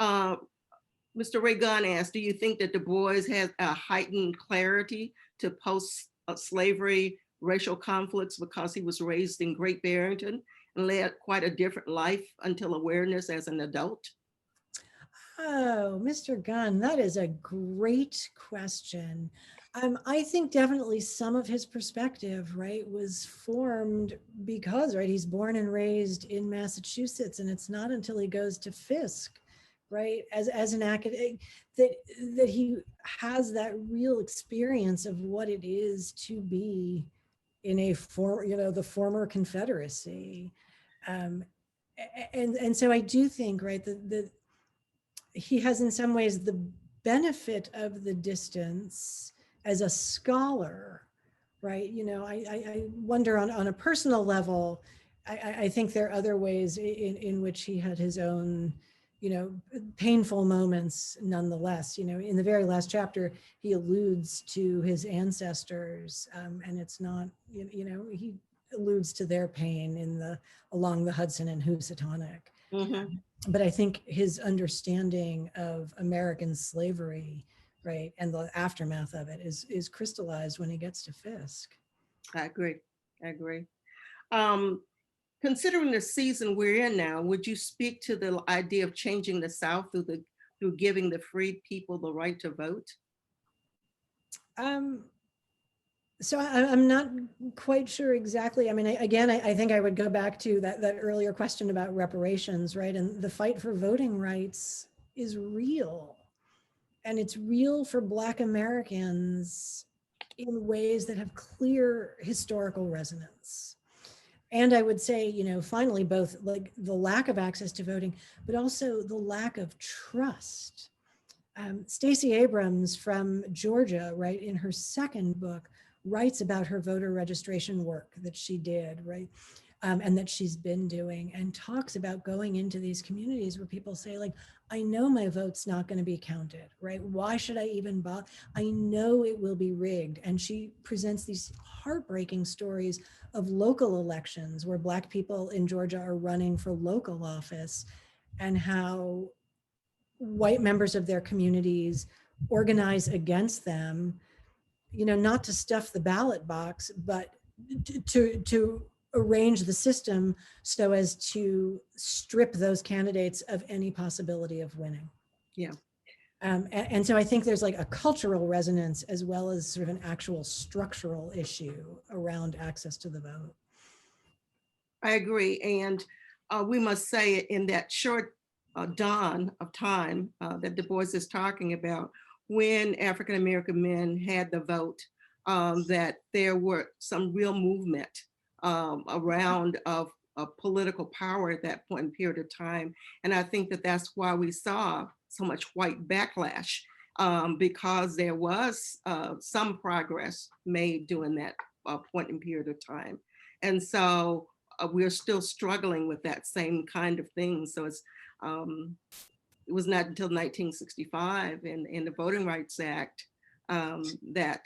Mr. Ray Gunn asked, do you think that Du Bois has a heightened clarity to post-slavery racial conflicts because he was raised in Great Barrington and led quite a different life until awareness as an adult? Oh, Mr. Gunn, that is a great question. I think definitely some of his perspective, right, was formed because, right, he's born and raised in Massachusetts, and it's not until he goes to Fisk, right? As an academic, that he has that real experience of what it is to be in a the former Confederacy. Um, and so I do think, right, that he has in some ways the benefit of the distance as a scholar, right? I wonder on a personal level, I think there are other ways in which he had his own, painful moments nonetheless. In the very last chapter, he alludes to his ancestors, and it's not, he alludes to their pain along the Hudson and Housatonic. Mhm. But I think his understanding of American slavery, right, and the aftermath of it is crystallized when he gets to Fisk. I agree. I agree. Um, Considering the season we're in now, would you speak to the idea of changing the South through giving the freed people the right to vote? Um, so I'm not quite sure exactly. I mean, I think I would go back to that earlier question about reparations, right? And the fight for voting rights is real. And it's real for Black Americans in ways that have clear historical resonance. And I would say, finally, both like the lack of access to voting, but also the lack of trust. Stacey Abrams from Georgia, right, in her second book, writes about her voter registration work that she did, right, and that she's been doing, and talks about going into these communities where people say, like, I know my vote's not going to be counted, right? Why should I even bother? I know it will be rigged. And she presents these heartbreaking stories of local elections where Black people in Georgia are running for local office, and how white members of their communities organize against them, not to stuff the ballot box, but to arrange the system so as to strip those candidates of any possibility of winning. Yeah. And so I think there's like a cultural resonance as well as sort of an actual structural issue around access to the vote. I agree. And we must say in that short dawn of time that Du Bois is talking about, when African American men had the vote, that there were some real movement around of political power at that point in period of time. And I think that that's why we saw so much white backlash, because there was some progress made during that point in period of time. And so we're still struggling with that same kind of thing. So it was not until 1965 in the Voting Rights Act that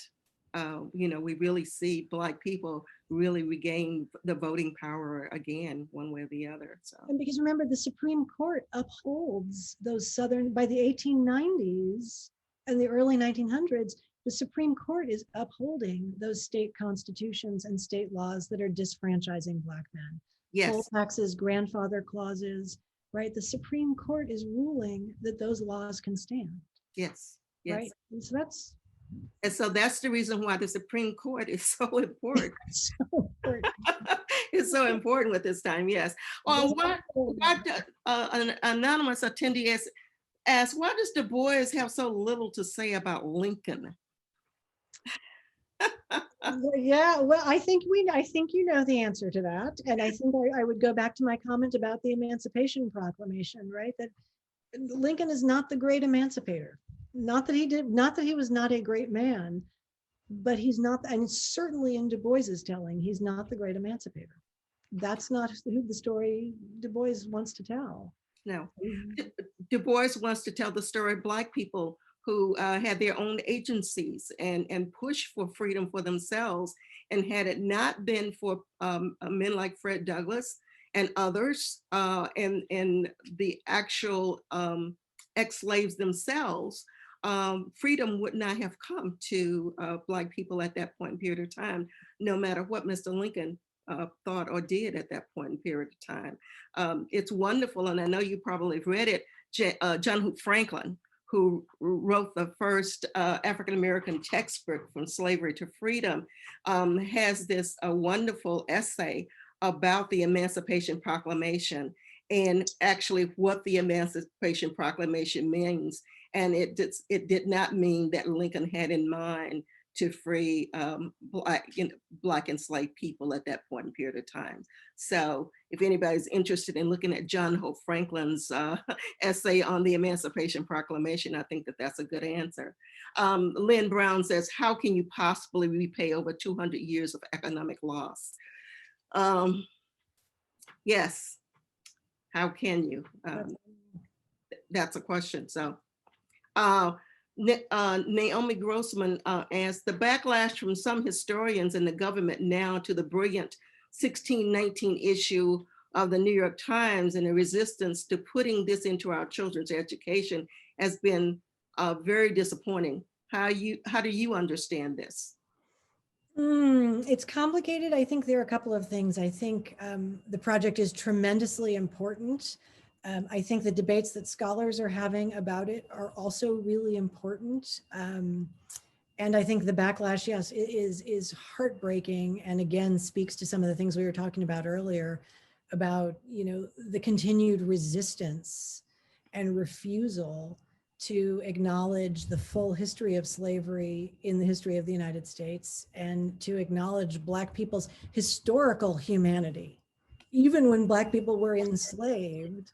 we really see Black people really regain the voting power again, one way or the other. So. And because remember, the Supreme Court upholds those Southern, by the 1890s and the early 1900s, the Supreme Court is upholding those state constitutions and state laws that are disfranchising Black men. Yes. Poll taxes, grandfather clauses, right? The Supreme Court is ruling that those laws can stand. Yes. Yes. Right. And so that's the reason why the Supreme Court is so important. So important. It's so important with this time. Yes. What an anonymous attendee asked, why does Du Bois have so little to say about Lincoln? Yeah, well, I think you know the answer to that. And I think I would go back to my comment about the Emancipation Proclamation, right? That Lincoln is not the great emancipator. Not that he was not a great man, but he's not, and certainly in Du Bois's telling, he's not the great emancipator. That's not who the story Du Bois wants to tell. No. Du Bois wants to tell the story of Black people who had their own agencies and pushed for freedom for themselves. And had it not been for men like Fred Douglass and others, and the actual ex-slaves themselves, freedom would not have come to Black people at that point in period of time, no matter what Mr. Lincoln thought or did at that point in period of time. It's wonderful, and I know you probably have read it, John Hope Franklin, who wrote the first African-American textbook From Slavery to Freedom, has this wonderful essay about the Emancipation Proclamation and actually what the Emancipation Proclamation means. And it did not mean that Lincoln had in mind to free Black enslaved people at that point in period of time. So if anybody's interested in looking at John Hope Franklin's essay on the Emancipation Proclamation, I think that that's a good answer. Lynn Brown says, how can you possibly repay over 200 years of economic loss? Yes, how can you? That's a question. So Naomi Grossman asked, the backlash from some historians and the government now to the brilliant 1619 issue of the New York Times and the resistance to putting this into our children's education has been very disappointing. How do you understand this? It's complicated. I think there are a couple of things. I think the project is tremendously important. I think the debates that scholars are having about it are also really important. And I think the backlash, yes, is heartbreaking, and again speaks to some of the things we were talking about earlier about, you know, the continued resistance and refusal to acknowledge the full history of slavery in the history of the United States, and to acknowledge Black people's historical humanity. Even when Black people were enslaved,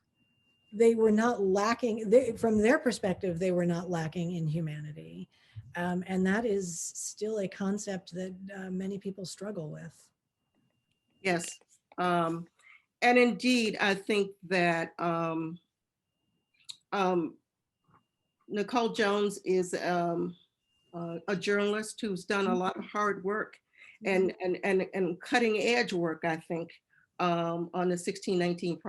they were not lacking, from their perspective, they were not lacking in humanity. And that is still a concept that many people struggle with. Yes. And indeed, I think that Nicole Jones is a journalist who's done a lot of hard work and cutting edge work, I think, on the 1619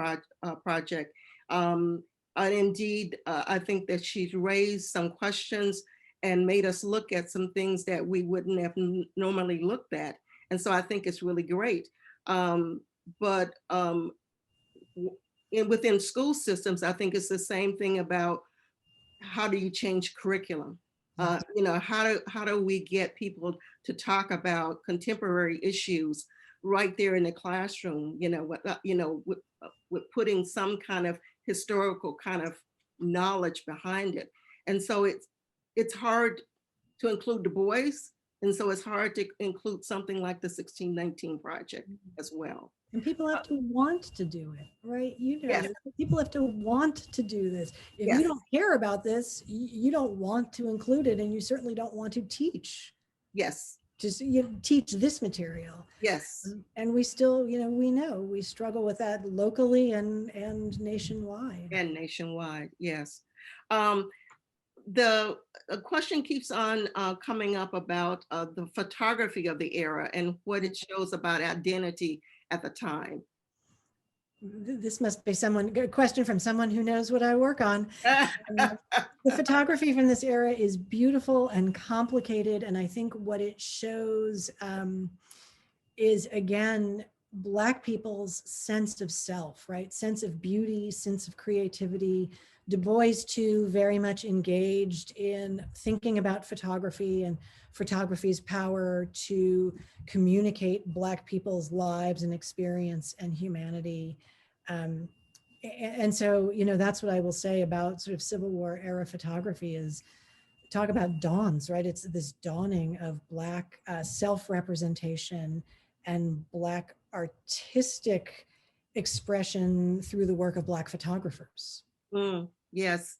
project. And indeed, I think that she's raised some questions and made us look at some things that we wouldn't have normally looked at. And so I think it's really great. But within school systems, I think it's the same thing about how do you change curriculum? You know, how do we get people to talk about contemporary issues right there in the classroom? You know, with putting some kind of historical kind of knowledge behind it. And so it's hard to include Du Bois, and so it's hard to include something like the 1619 project as well. And people have to want to do it, right? You know, Yes. people have to want to do this. If Yes. you don't care about this, you don't want to include it, and you certainly don't want to teach. Yes. Just teach this material. Yes. And we still, you know, we struggle with that locally and nationwide. And nationwide, yes. The question keeps on coming up about the photography of the era and what it shows about identity at the time. This must be a question from someone who knows what I work on. The photography from this era is beautiful and complicated. And I think what it shows is, again, Black people's sense of self, right? Sense of beauty, sense of creativity. Du Bois too, very much engaged in thinking about photography and photography's power to communicate Black people's lives and experience and humanity. And so, you know, that's what I will say about sort of Civil War era photography is talk about dawns, right? It's this dawning of Black self-representation and Black artistic expression through the work of Black photographers. Yes.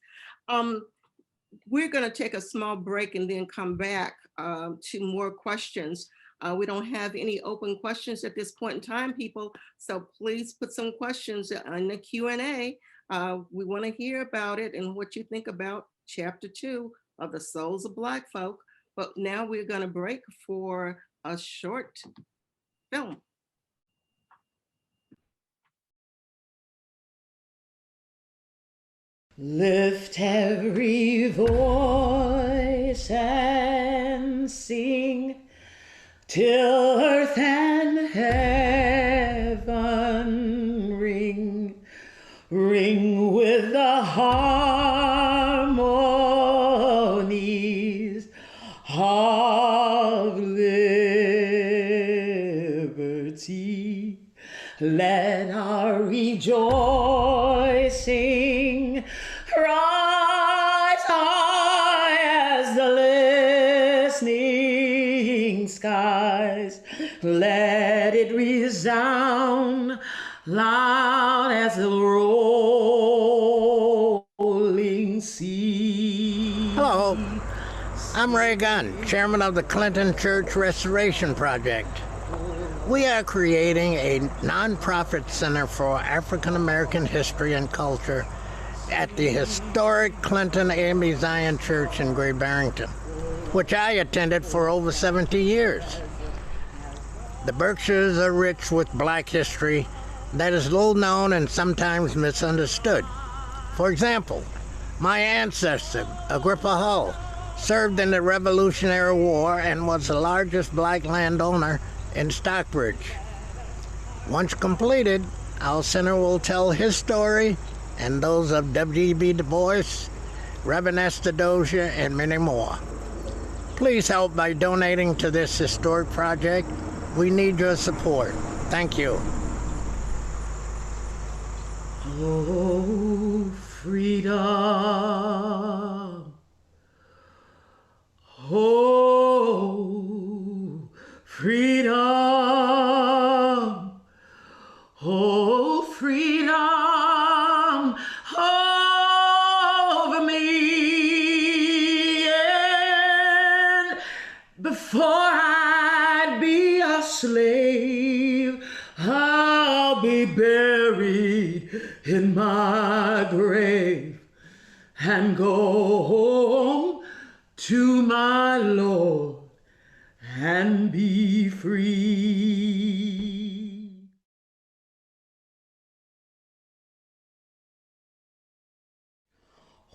We're going to take a small break and then come back to more questions. We don't have any open questions at this point in time, people. So please put some questions in the Q&A. We want to hear about it and what you think about chapter 2 of The Souls of Black Folk. But now we're going to break for a short film. Lift every voice and sing till earth and heaven ring, ring with the harmonies of liberty. Let our rejoicing rejoicing, rise high as the listening skies. Let it resound loud as the rolling sea. Hello, I'm Ray Gunn, chairman of the Clinton Church Restoration Project. We are creating a nonprofit center for African American history and culture at the historic Clinton A.M.E. Zion Church in Great Barrington, which I attended for over 70 years. The Berkshires are rich with black history that is little known and sometimes misunderstood. For example, my ancestor, Agrippa Hull, served in the Revolutionary War and was the largest black landowner in Stockbridge. Once completed, our center will tell his story and those of W.E.B. Du Bois, Reverend Esther Dozier, and many more. Please help by donating to this historic project. We need your support. Thank you. Oh, freedom. Oh, freedom. Oh, freedom over me. And before I'd be a slave, I'll be buried in my grave and go home to my Lord and be free.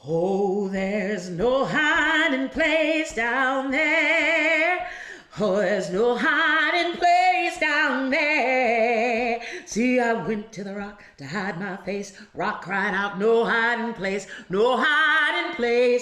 Oh, there's no hiding place down there. Oh, there's no hiding place down there. See, I went to the rock to hide my face. Rock cried out, no hiding place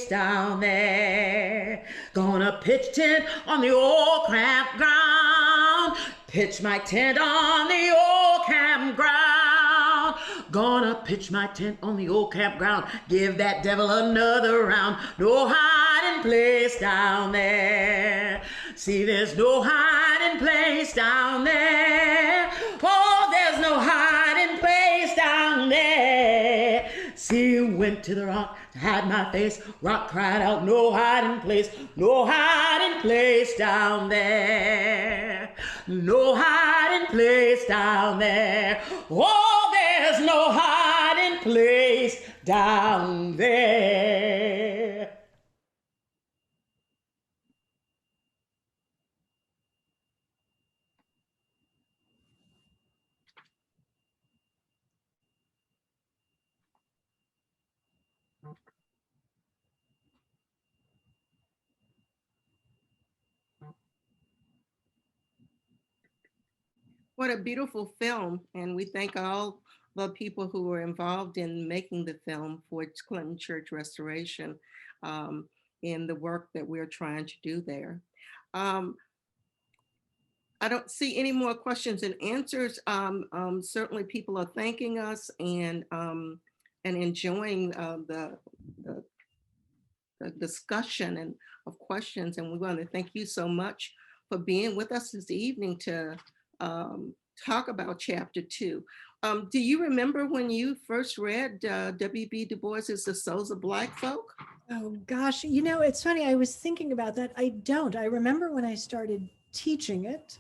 down there. Gonna pitch tent on the old campground. Pitch my tent on the old campground. Gonna pitch my tent on the old campground. Give that devil another round. No hiding place down there. See, there's no hiding place down there. Oh, there's no hiding place down there. See, went to the rock to hide my face. Rock cried out, no hiding place down there. No hiding place down there. Oh, there's no hiding place down there. What a beautiful film. And we thank all the people who were involved in making the film for Clinton Church Restoration in the work that we're trying to do there. I don't see any more questions and answers. Certainly people are thanking us and enjoying the discussion and of questions. And we want to thank you so much for being with us this evening to talk about chapter 2. Do you remember when you first read W.E.B. Du Bois's The Souls of Black Folk? Oh gosh, you know, it's funny. I was thinking about that. I don't. I remember when I started teaching it.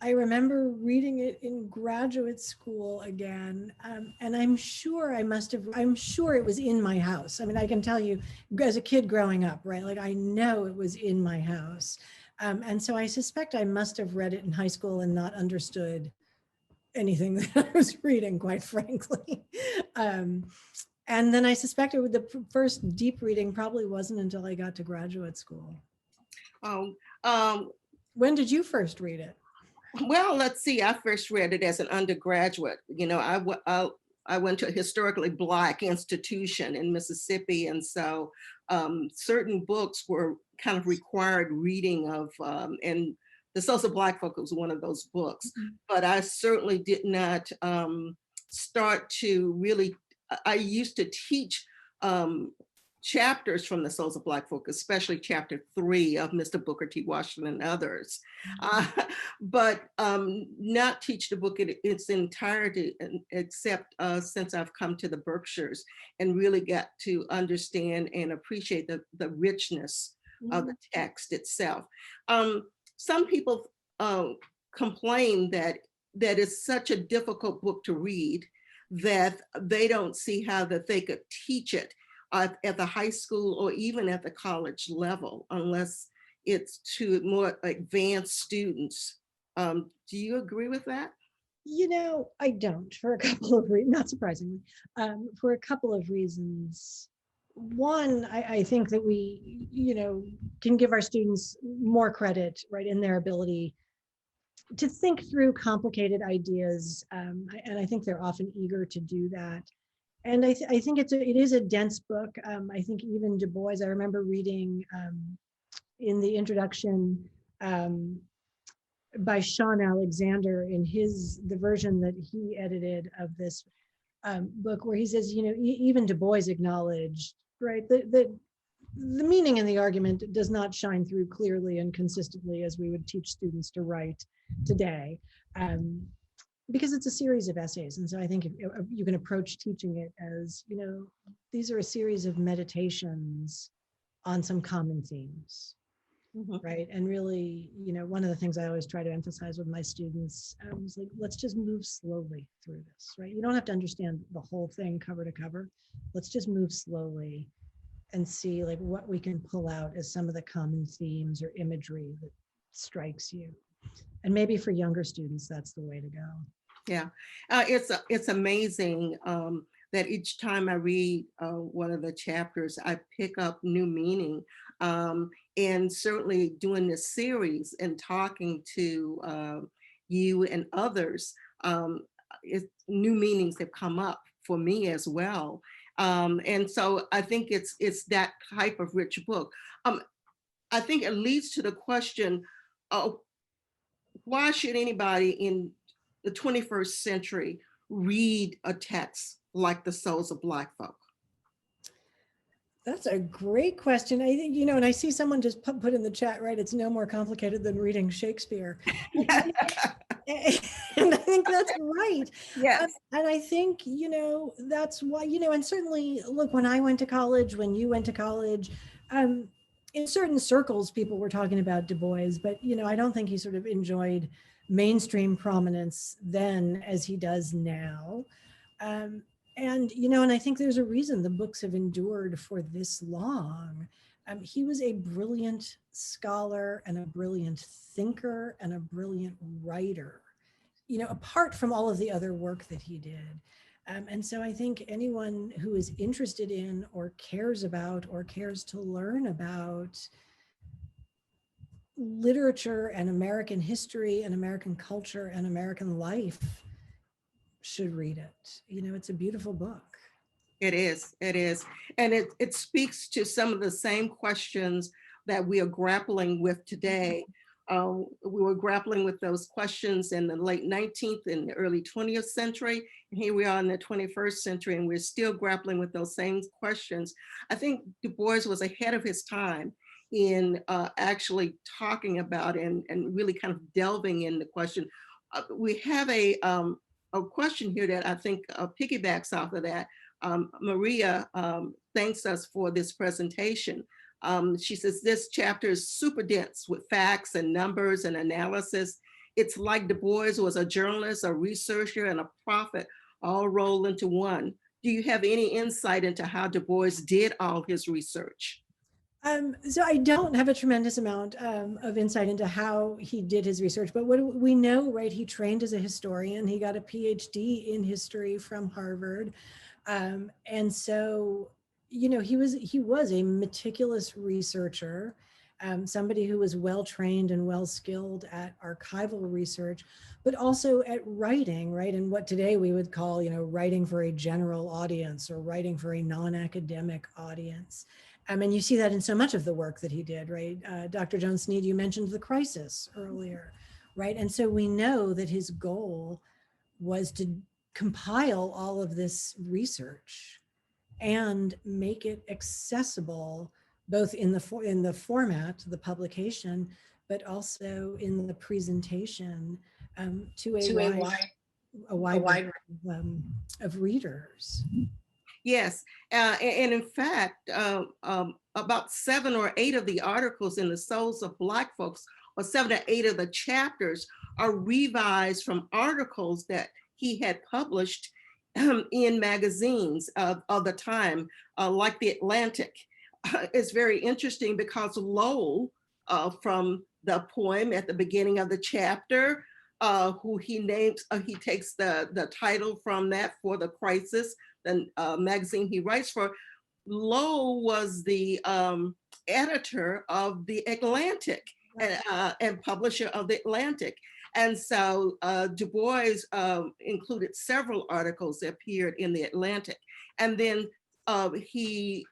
I remember reading it in graduate school again. And I'm sure it was in my house. I mean, I can tell you as a kid growing up, right? Like I know it was in my house. And so I suspect I must have read it in high school and not understood anything that I was reading, quite frankly. And then I suspect the first deep reading probably wasn't until I got to graduate school. Oh, when did you first read it? Well, let's see. I first read it as an undergraduate. You know, I went to a historically Black institution in Mississippi, and so certain books were kind of required reading of, and The Souls of Black Folk was one of those books. Mm-hmm. But I certainly did not start to really I used to teach chapters from the Souls of Black Folk, especially chapter 3 of Mr. Booker T. Washington and others, but not teach the book in its entirety, except since I've come to the Berkshires and really got to understand and appreciate the richness of the text itself. Some people complain that it's such a difficult book to read that they don't see how that they could teach it at the high school or even at the college level, unless it's to more advanced students. Do you agree with that? You know, I don't, for a couple of reasons, not surprisingly, for a couple of reasons. One, I think that we, can give our students more credit, right, in their ability to think through complicated ideas, and I think they're often eager to do that. And I think it is a dense book. I think even Du Bois, I remember reading in the introduction by Sean Alexander in the version that he edited of this book, where he says, even Du Bois acknowledged, right, that the meaning in the argument does not shine through clearly and consistently as we would teach students to write today. Because it's a series of essays. And so I think you can approach teaching it as, these are a series of meditations on some common themes, right? And really, one of the things I always try to emphasize with my students is like, let's just move slowly through this, right? You don't have to understand the whole thing cover to cover. Let's just move slowly and see like what we can pull out as some of the common themes or imagery that strikes you. And maybe for younger students, that's the way to go. Yeah, it's amazing that each time I read one of the chapters, I pick up new meaning. And certainly doing this series and talking to you and others, new meanings have come up for me as well. And so I think it's that type of rich book. I think it leads to the question, why should anybody in the 21st century read a text like the Souls of Black Folk? That's a great question. I think, and I see someone just put in the chat, right? It's no more complicated than reading Shakespeare. And I think that's right. Yes. And I think, that's why, and certainly, look, when I went to college, when you went to college, in certain circles, people were talking about Du Bois, but, I don't think he sort of enjoyed mainstream prominence then as he does now. And, and I think there's a reason the books have endured for this long. He was a brilliant scholar and a brilliant thinker and a brilliant writer, apart from all of the other work that he did. And so I think anyone who is interested in or cares about or cares to learn about literature and American history and American culture and American life should read it. It's a beautiful book. It is. And it speaks to some of the same questions that we are grappling with today. We were grappling with those questions in the late 19th and the early 20th century. And here we are in the 21st century, and we're still grappling with those same questions. I think Du Bois was ahead of his time in actually talking about and really kind of delving in the question. We have a question here that I think piggybacks off of that. Maria thanks us for this presentation. She says, this chapter is super dense with facts and numbers and analysis. It's like Du Bois was a journalist, a researcher, and a prophet all rolled into one. Do you have any insight into how Du Bois did all his research? So I don't have a tremendous amount of insight into how he did his research, but what we know, right, he trained as a historian. He got a PhD in history from Harvard. And so, he was a meticulous researcher, somebody who was well-trained and well-skilled at archival research, but also at writing, right? And what today we would call, writing for a general audience or writing for a non-academic audience. And you see that in so much of the work that he did, right? Dr. Jones-Sneed, you mentioned the crisis earlier, right? And so we know that his goal was to compile all of this research and make it accessible both in the format, the publication, but also in the presentation to a wide range of readers. Yes, and in fact, about 7 or 8 of the articles in the Souls of Black Folks, or 7 or 8 of the chapters, are revised from articles that he had published in magazines of the time, like The Atlantic. It's very interesting because Lowell, from the poem at the beginning of the chapter, who he names, he takes the title from that, For the Crisis, the magazine he writes for. Lowell was the editor of The Atlantic and publisher of The Atlantic. And so Du Bois included several articles that appeared in The Atlantic. And then he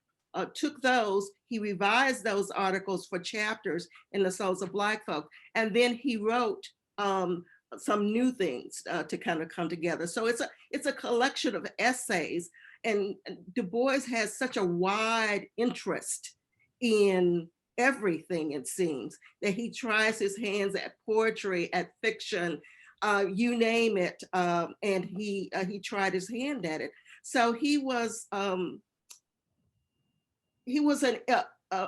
took those, he revised those articles for chapters in the Souls of Black Folk. And then he wrote some new things to kind of come together. So it's a collection of essays, and Du Bois has such a wide interest in everything, it seems, that he tries his hands at poetry, at fiction, you name it, and he tried his hand at it. So he was an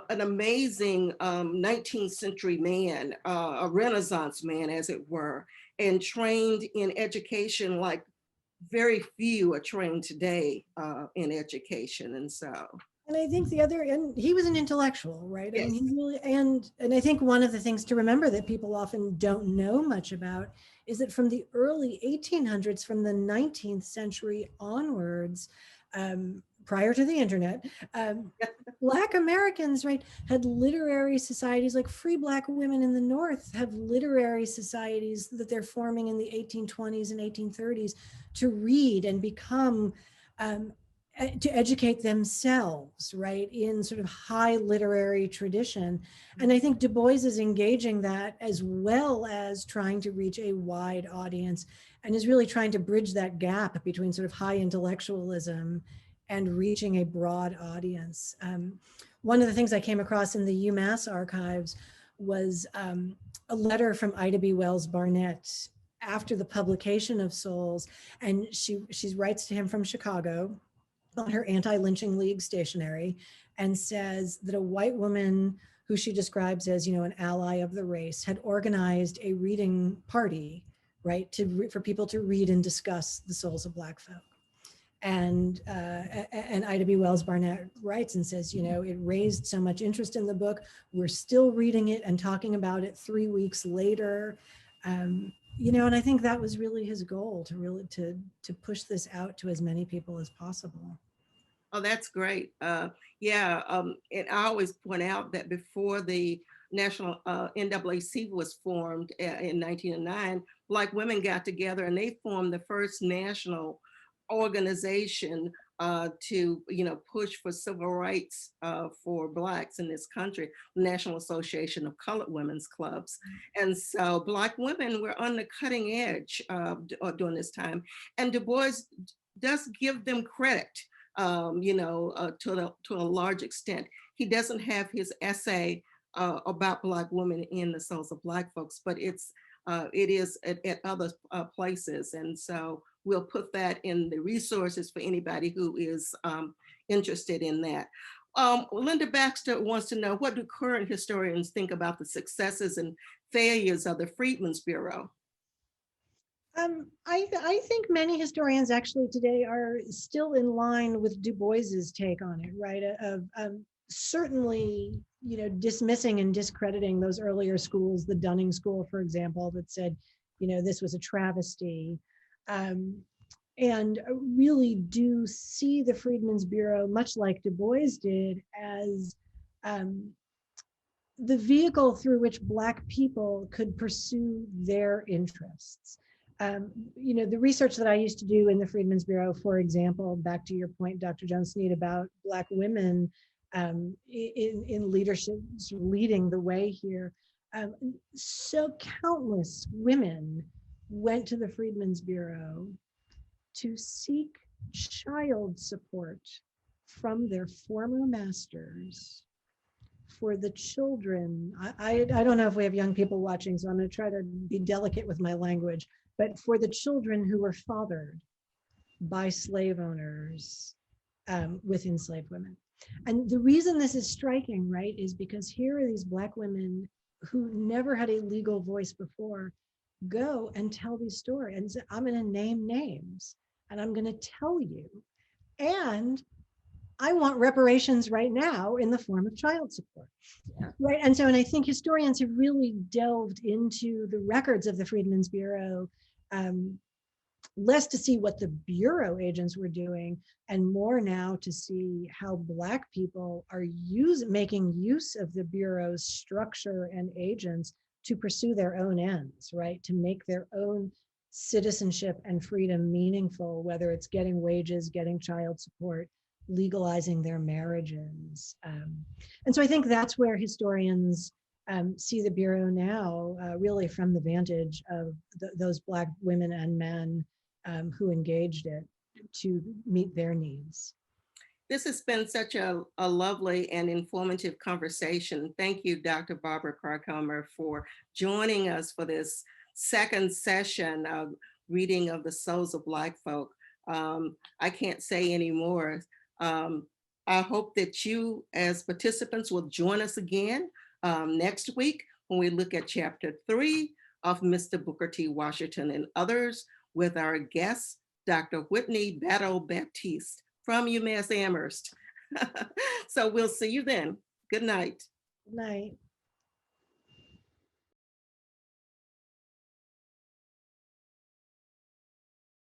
amazing 19th century man, a Renaissance man, as it were, and trained in education like very few are trained today in education. And I think and he was an intellectual, right? Yes. I mean, he really, and I think one of the things to remember that people often don't know much about is that from the early 1800s, from the 19th century onwards, prior to the internet, Black Americans, right, had literary societies, like Free Black Women in the North have literary societies that they're forming in the 1820s and 1830s to read and become, to educate themselves, right, in sort of high literary tradition. And I think Du Bois is engaging that as well as trying to reach a wide audience, and is really trying to bridge that gap between sort of high intellectualism and reaching a broad audience. One of the things I came across in the UMass archives was a letter from Ida B. Wells Barnett after the publication of Souls, and she writes to him from Chicago on her anti-lynching league stationery, and says that a white woman who she describes as, you know, an ally of the race, had organized a reading party, right, for people to read and discuss the Souls of Black Folk. And Ida B. Wells Barnett writes and says, you know, it raised so much interest in the book. We're still reading it and talking about it 3 weeks later. You know, and I think that was really his goal, to really to push this out to as many people as possible. Oh, that's great. Yeah, and I always point out that before the National NAAC was formed in 1909, Black women got together and they formed the first national organization to, you know, push for civil rights for Blacks in this country, National Association of Colored Women's Clubs. And so Black women were on the cutting edge during this time. And Du Bois does give them credit, you know, to a large extent. He doesn't have his essay about Black women in the Souls of Black Folks, but it is at other places. And so we'll put that in the resources for anybody who is interested in that. Linda Baxter wants to know, what do current historians think about the successes and failures of the Freedmen's Bureau? I think many historians actually today are still in line with Du Bois's take on it, right? Of certainly, you know, dismissing and discrediting those earlier schools, the Dunning School, for example, that said, you know, this was a travesty. And really do see the Freedmen's Bureau, much like Du Bois did, as the vehicle through which Black people could pursue their interests. You know, the research that I used to do in the Freedmen's Bureau, for example, back to your point, Dr. Jones-Sneed, about Black women in leadership, leading the way here. So countless women went to the Freedmen's Bureau to seek child support from their former masters for the children. I don't know if we have young people watching, so I'm going to try to be delicate with my language, but for the children who were fathered by slave owners with enslaved women. And the reason this is striking, right, is because here are these Black women who never had a legal voice before go and tell these stories. And so I'm going to name names and I'm going to tell you. And I want reparations right now in the form of child support. Yeah. Right. And so, and I think historians have really delved into the records of the Freedmen's Bureau, less to see what the Bureau agents were doing and more now to see how Black people are making use of the Bureau's structure and agents to pursue their own ends, right? To make their own citizenship and freedom meaningful, whether it's getting wages, getting child support, legalizing their marriages. And so I think that's where historians see the Bureau now, really from the vantage of those Black women and men who engaged it to meet their needs. This has been such a lovely and informative conversation. Thank you, Dr. Barbara Krauthamer, for joining us for this second session of reading of the Souls of Black Folk. I can't say any more. I hope that you as participants will join us again next week when we look at chapter 3 of Mr. Booker T. Washington and Others with our guest, Dr. Whitney Battle-Baptiste from UMass Amherst. So we'll see you then. Good night. Good night.